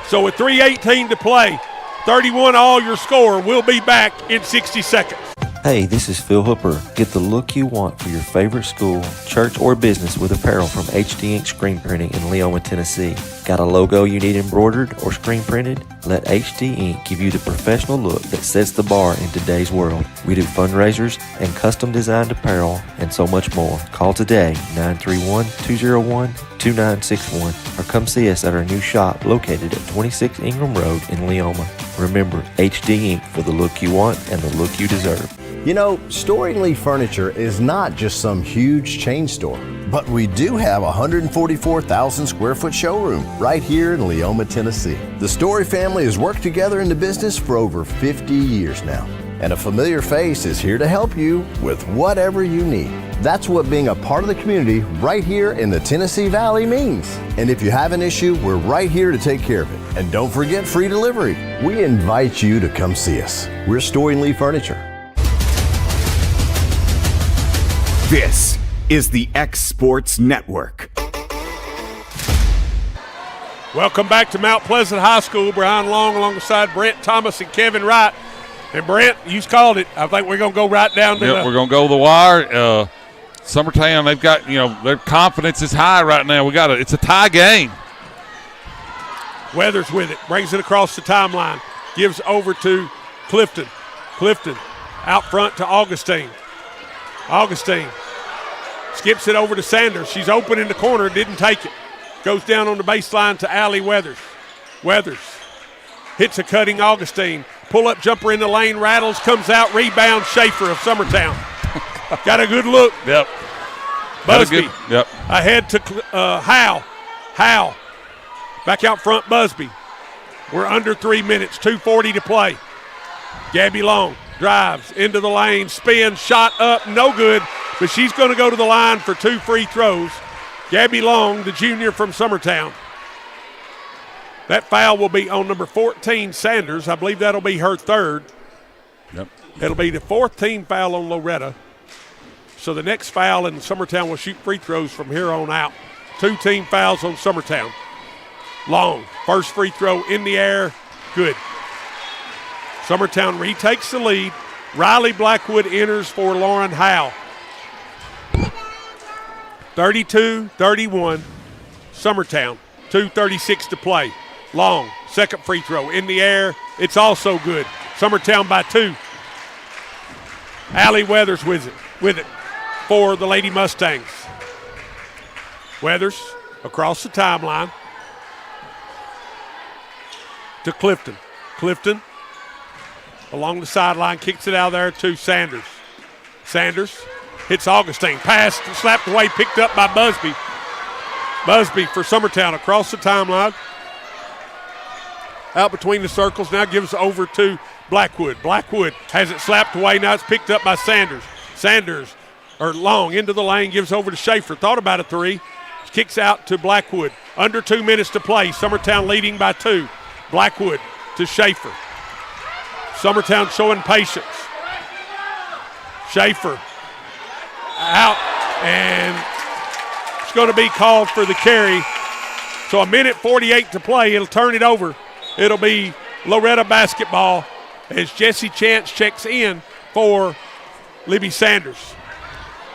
So with 3:18 to play, 31 all your score. We'll be back in 60 seconds. Hey, this is Phil Hooper. Get the look you want for your favorite school, church, or business with apparel from HD Ink Screen Printing in Leoma, Tennessee. Got a logo you need embroidered or screen printed? Let HD Ink give you the professional look that sets the bar in today's world. We do fundraisers and custom designed apparel and so much more. Call today, 931-201-2961, or come see us at our new shop located at 26 Ingram Road in Leoma. Remember, HD Ink for the look you want and the look you deserve. You know, Storing Lee Furniture is not just some huge chain store, but we do have a 144,000 square foot showroom right here in Leoma, Tennessee. The Story family has worked together in the business for over 50 years now, and a familiar face is here to help you with whatever you need. That's what being a part of the community right here in the Tennessee Valley means. And if you have an issue, we're right here to take care of it. And don't forget free delivery. We invite you to come see us. We're Storing Lee Furniture. This is the X Sports Network. Welcome back to Mount Pleasant High School. Brian Long alongside Brent Thomas and Kevin Wright. And Brent, you called it. I think we're going to go right down to we're going to go the wire. Summertown, they've got, their confidence is high right now. It's a tie game. Weathers with it, brings it across the timeline, gives over to Clifton. Clifton out front to Augustine. Augustine skips it over to Sanders. She's open in the corner, didn't take it. Goes down on the baseline to Allie Weathers. Weathers hits a cutting Augustine. Pull-up jumper in the lane, rattles, comes out, rebound, Schaefer of Summertown. Got a good look. Yep. Busby. Yep. Ahead to Howell. Howell. Back out front, Busby. We're under 3 minutes, 2:40 to play. Gabby Long drives into the lane, spin, shot up, no good, but she's going to go to the line for 2 free throws. Gabby Long, the junior from Summertown. That foul will be on number 14, Sanders. I believe that'll be her third. Yep. It'll be the 4th team foul on Loretto. So the next foul in Summertown will shoot free throws from here on out. 2 team fouls on Summertown. Long, first free throw in the air, good. Summertown retakes the lead. Riley Blackwood enters for Lauren Howell. 32-31, Summertown. 2:36 to play. Long, second free throw. In the air, it's also good. Summertown by 2. Allie Weathers with it for the Lady Mustangs. Weathers across the timeline to Clifton. Clifton along the sideline, kicks it out there to Sanders. Sanders hits Augustine. Pass slapped away, picked up by Busby. Busby for Summertown across the timeline. Out between the circles, now gives over to Blackwood. Blackwood has it slapped away, now it's picked up by Sanders. Sanders, or Long, into the lane, gives over to Schaefer. Thought about a 3. Kicks out to Blackwood. Under 2 minutes to play. Summertown leading by 2. Blackwood to Schaefer. Summertown showing patience. Schaefer out, and it's going to be called for the carry. So 1:48 to play. It'll turn it over. It'll be Loretto basketball as Jesse Chance checks in for Libby Sanders.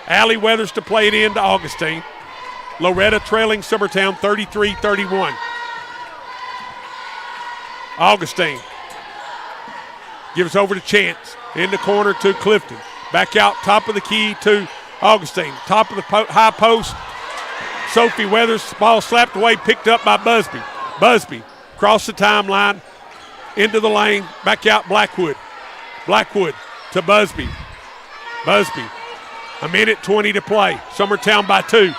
Allie Weathers to play it in to Augustine. Loretto trailing Summertown 33-31. Augustine gives over to Chance. In the corner to Clifton. Back out top of the key to Augustine. Top of the high post. Sophie Weathers, ball slapped away, picked up by Busby. Busby across the timeline, into the lane, back out Blackwood. Blackwood to Busby. Busby, 1:20 to play. Summertown by 2.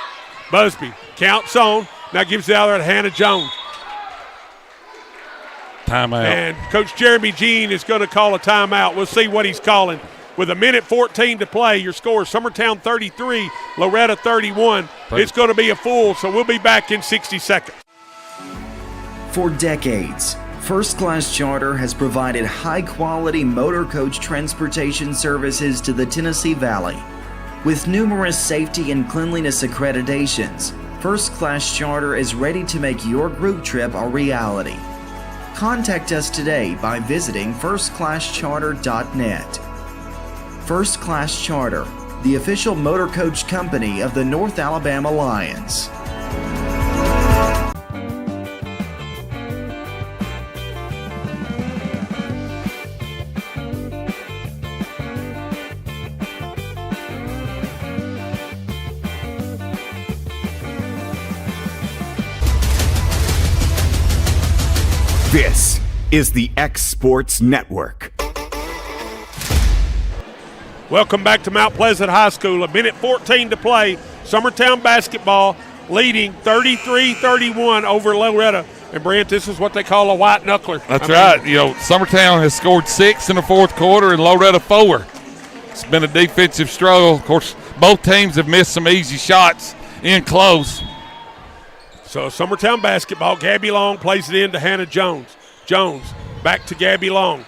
Busby counts on, now gives it out there to Hannah Jones. Timeout. And Coach Jeremy Jean is going to call a timeout. We'll see what he's calling. With 1:14 to play, your score, Summertown 33, Loretto 31. It's going to be a full, so we'll be back in 60 seconds. For decades, First Class Charter has provided high-quality motor coach transportation services to the Tennessee Valley. With numerous safety and cleanliness accreditations, First Class Charter is ready to make your group trip a reality. Contact us today by visiting firstclasscharter.net. First Class Charter, the official motor coach company of the North Alabama Lions. This is the X Sports Network. Welcome back to Mount Pleasant High School. 1:14 to play. Summertown basketball leading 33-31 over Loretto. And Brent, this is what they call a white knuckler. That's right. You know, Summertown has scored 6 in the fourth quarter and Loretto 4. It's been a defensive struggle. Of course, both teams have missed some easy shots in close. So Summertown basketball, Gabby Long plays it in to Hannah Jones. Jones back to Gabby Long.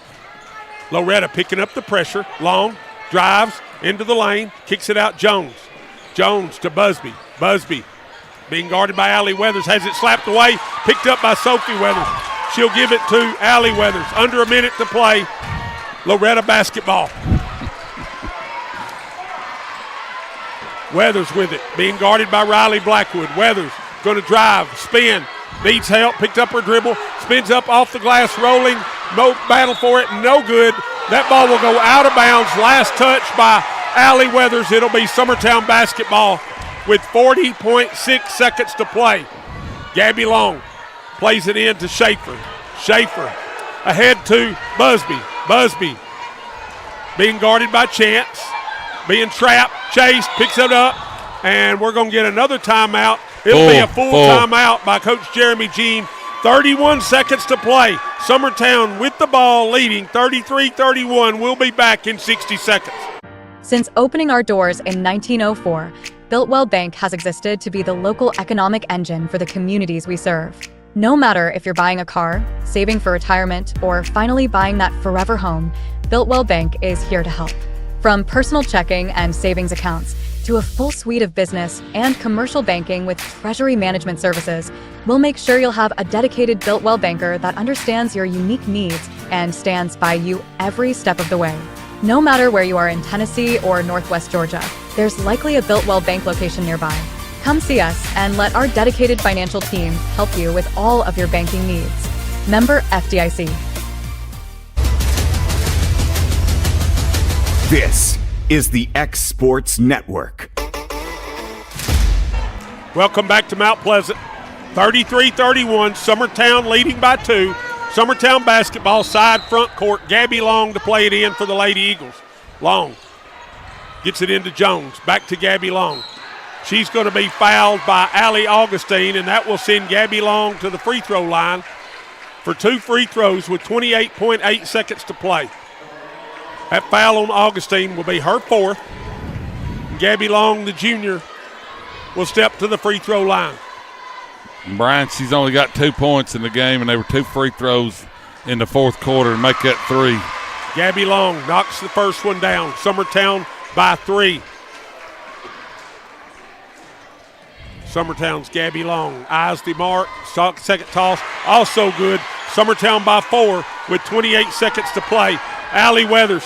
Loretto picking up the pressure. Long drives into the lane, kicks it out Jones. Jones to Busby. Busby being guarded by Allie Weathers, has it slapped away, picked up by Sophie Weathers. She'll give it to Allie Weathers. Under a minute to play. Loretto basketball. Weathers with it, being guarded by Riley Blackwood. Weathers going to drive, spin, needs help, picked up her dribble, spins up off the glass, rolling, no battle for it, no good. That ball will go out of bounds. Last touch by Allie Weathers. It'll be Summertown basketball with 40.6 seconds to play. Gabby Long plays it in to Schaefer. Schaefer ahead to Busby. Busby being guarded by Chance, being trapped, chased, picks it up, and we're going to get another timeout. It'll be a full timeout by Coach Jeremy Jean. 31 seconds to play. Summertown with the ball leading 33-31. We'll be back in 60 seconds. Since opening our doors in 1904, Builtwell Bank has existed to be the local economic engine for the communities we serve. No matter if you're buying a car, saving for retirement, or finally buying that forever home, Builtwell Bank is here to help. From personal checking and savings accounts to a full suite of business and commercial banking with treasury management services, we'll make sure you'll have a dedicated Builtwell banker that understands your unique needs and stands by you every step of the way. No matter where you are in Tennessee or Northwest Georgia, there's likely a Builtwell Bank location nearby. Come see us and let our dedicated financial team help you with all of your banking needs. Member FDIC. This is the X Sports Network. Welcome back to Mount Pleasant. 33-31, Summertown leading by 2. Summertown basketball, side front court. Gabby Long to play it in for the Lady Eagles. Long gets it into Jones. Back to Gabby Long. She's going to be fouled by Allie Augustine, and that will send Gabby Long to the free throw line for 2 free throws with 28.8 seconds to play. That foul on Augustine will be her 4th. Gabby Long, the junior, will step to the free throw line. Brian, she's only got 2 points in the game, and they were 2 free throws in the fourth quarter to make that 3. Gabby Long knocks the first one down. Summertown by 3. Summertown's Gabby Long eyes the mark. Second toss, also good. Summertown by 4 with 28 seconds to play. Allie Weathers.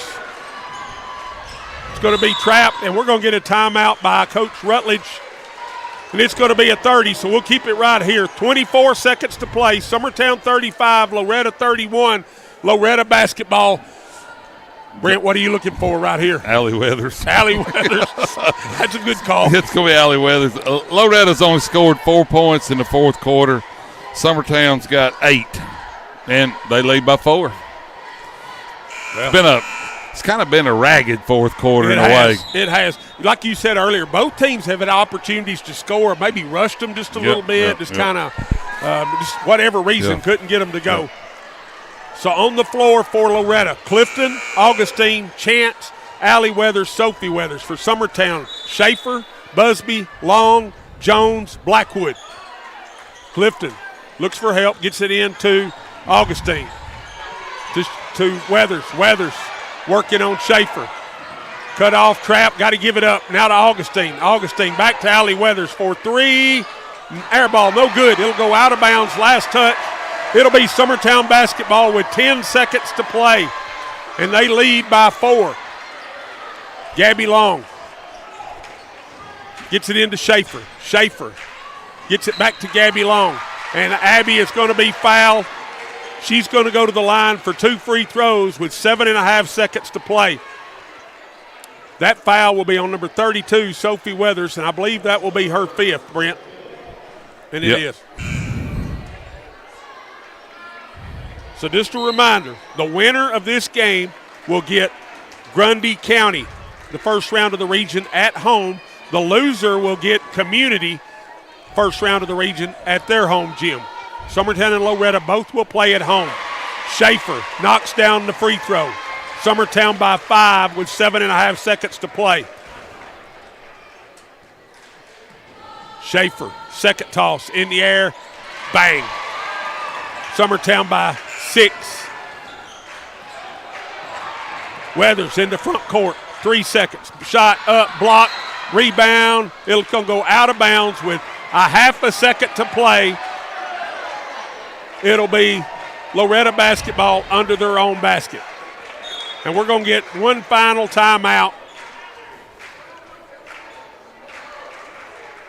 It's going to be trapped, and we're going to get a timeout by Coach Rutledge. And it's going to be a 30, so we'll keep it right here. 24 seconds to play. Summertown 35, Loretto 31. Loretto basketball. Brent, what are you looking for right here? Allie Weathers. Allie Weathers. That's a good call. It's going to be Allie Weathers. Loretta's only scored 4 points in the fourth quarter. Summertown's got 8, and they lead by 4. Well, it's kind of been a ragged fourth quarter in a way. It has. Like you said earlier, both teams have had opportunities to score, maybe rushed them just a little bit, kind of just whatever reason, couldn't get them to go. So on the floor for Loretto, Clifton, Augustine, Chance, Allie Weathers, Sophie Weathers. For Summertown, Schaefer, Busby, Long, Jones, Blackwood. Clifton looks for help, gets it in to Augustine. To Weathers. Weathers working on Schaefer. Cut off, trap, got to give it up. Now to Augustine. Augustine back to Allie Weathers for 3. Air ball, no good. It'll go out of bounds. Last touch. It'll be Summertown basketball with 10 seconds to play. And they lead by 4. Gabby Long gets it into Schaefer. Schaefer gets it back to Gabby Long. And Abby is going to be fouled. She's going to go to the line for 2 free throws with 7.5 seconds to play. That foul will be on number 32, Sophie Weathers, and I believe that will be her 5th, Brent. And it is. So just a reminder, the winner of this game will get Grundy County, the first round of the region at home. The loser will get Community, first round of the region at their home gym. Summertown and Loretto both will play at home. Schaefer knocks down the free throw. Summertown by 5 with 7.5 seconds to play. Schaefer, second toss in the air, bang. Summertown by 6. Weathers in the front court, 3 seconds. Shot up, block, rebound. It'll go out of bounds with a half a second to play. It'll be Loretto basketball under their own basket. And we're going to get one final timeout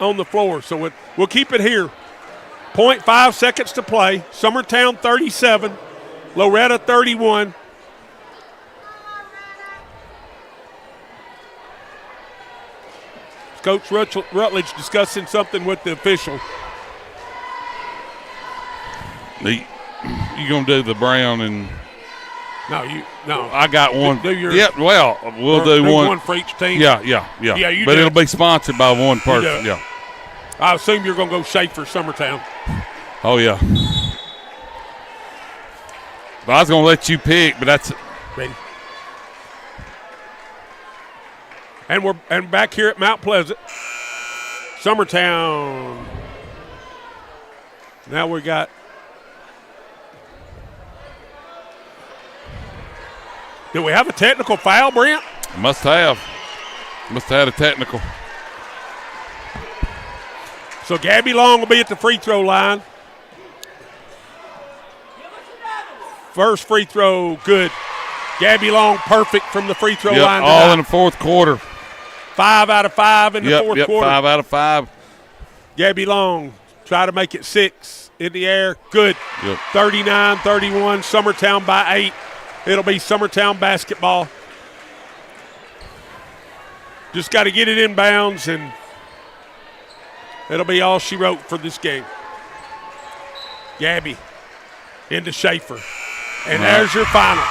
on the floor. So we'll keep it here. 0.5 seconds to play. Summertown 37, Loretto 31. Coach Rutledge discussing something with the official. You gonna do the brown and? No. I got one. Do your. Yeah, well, we'll do one. One for each team. Yeah. But it'll be sponsored by one person. Yeah. I assume you're gonna go Schaefer Summertown. Oh yeah. But I was gonna let you pick, but that's. Ready. And we're back here at Mount Pleasant. Summertown. Now we got. Do we have a technical foul, Brent? Must have had a technical. So Gabby Long will be at the free throw line. First free throw, good. Gabby Long, perfect from the free throw line. All in the fourth quarter. 5 out of 5 in the fourth quarter. 5 out of 5 Gabby Long, try to make it 6 in the air. Good. Yep. 39-31, Summertown by 8. It'll be Summertown basketball. Just got to get it in bounds, and it'll be all she wrote for this game. Gabby into Schaefer. And there's your final.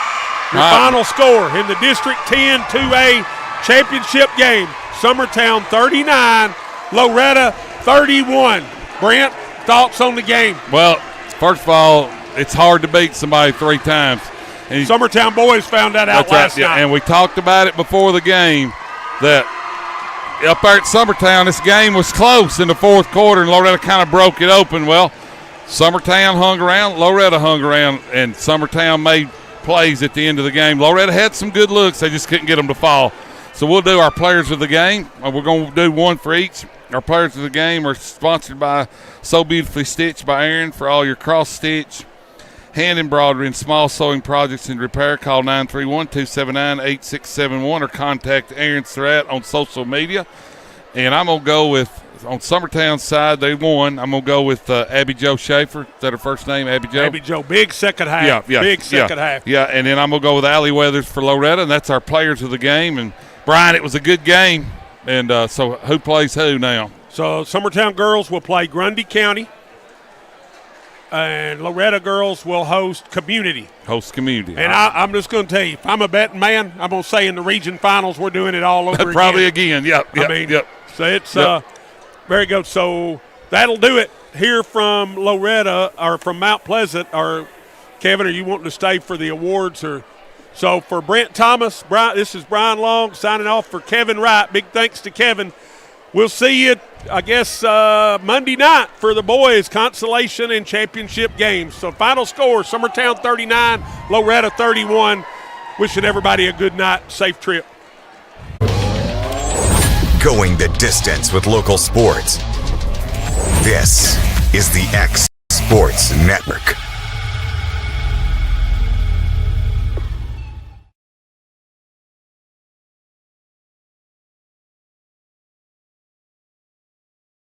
Your final score in the District 10 2A championship game. Summertown 39, Loretto 31. Brent, thoughts on the game? Well, first of all, it's hard to beat somebody 3 times. And Summertown boys found that out last night. And we talked about it before the game that up there at Summertown, this game was close in the fourth quarter, and Loretto kind of broke it open. Well, Summertown hung around, Loretto hung around, and Summertown made plays at the end of the game. Loretto had some good looks. They just couldn't get them to fall. So we'll do our players of the game. We're going to do one for each. Our players of the game are sponsored by So Beautifully Stitched by Aaron for all your cross-stitch, hand embroidery, and small sewing projects and repair. Call 931-279-8671 or contact Aaron Surratt on social media. And I'm going to go with, on Summertown's side, they won. I'm going to go with Abby Jo Schaefer. Is that her first name, Abby Jo? Abby Jo, big second half. Yeah, big second half. Yeah, and then I'm going to go with Allie Weathers for Loretto, and that's our players of the game. And, Brian, it was a good game. And so who plays who now? So Summertown girls will play Grundy County, and Loretto girls will host Community. And I'm just going to tell you, if I'm a betting man, I'm going to say in the region finals we're doing it all over Probably again. Yep. So it's very good. So that'll do it here from Loretto or from Mount Pleasant. Or Kevin, are you wanting to stay for the awards? Or so for Brent Thomas, this is Brian Long signing off for Kevin Wright. Big thanks to Kevin. We'll see you, I guess, Monday night for the boys' consolation and championship games. So final score, Summertown 39, Loretto 31. Wishing everybody a good night, safe trip. Going the distance with local sports. This is the X Sports Network.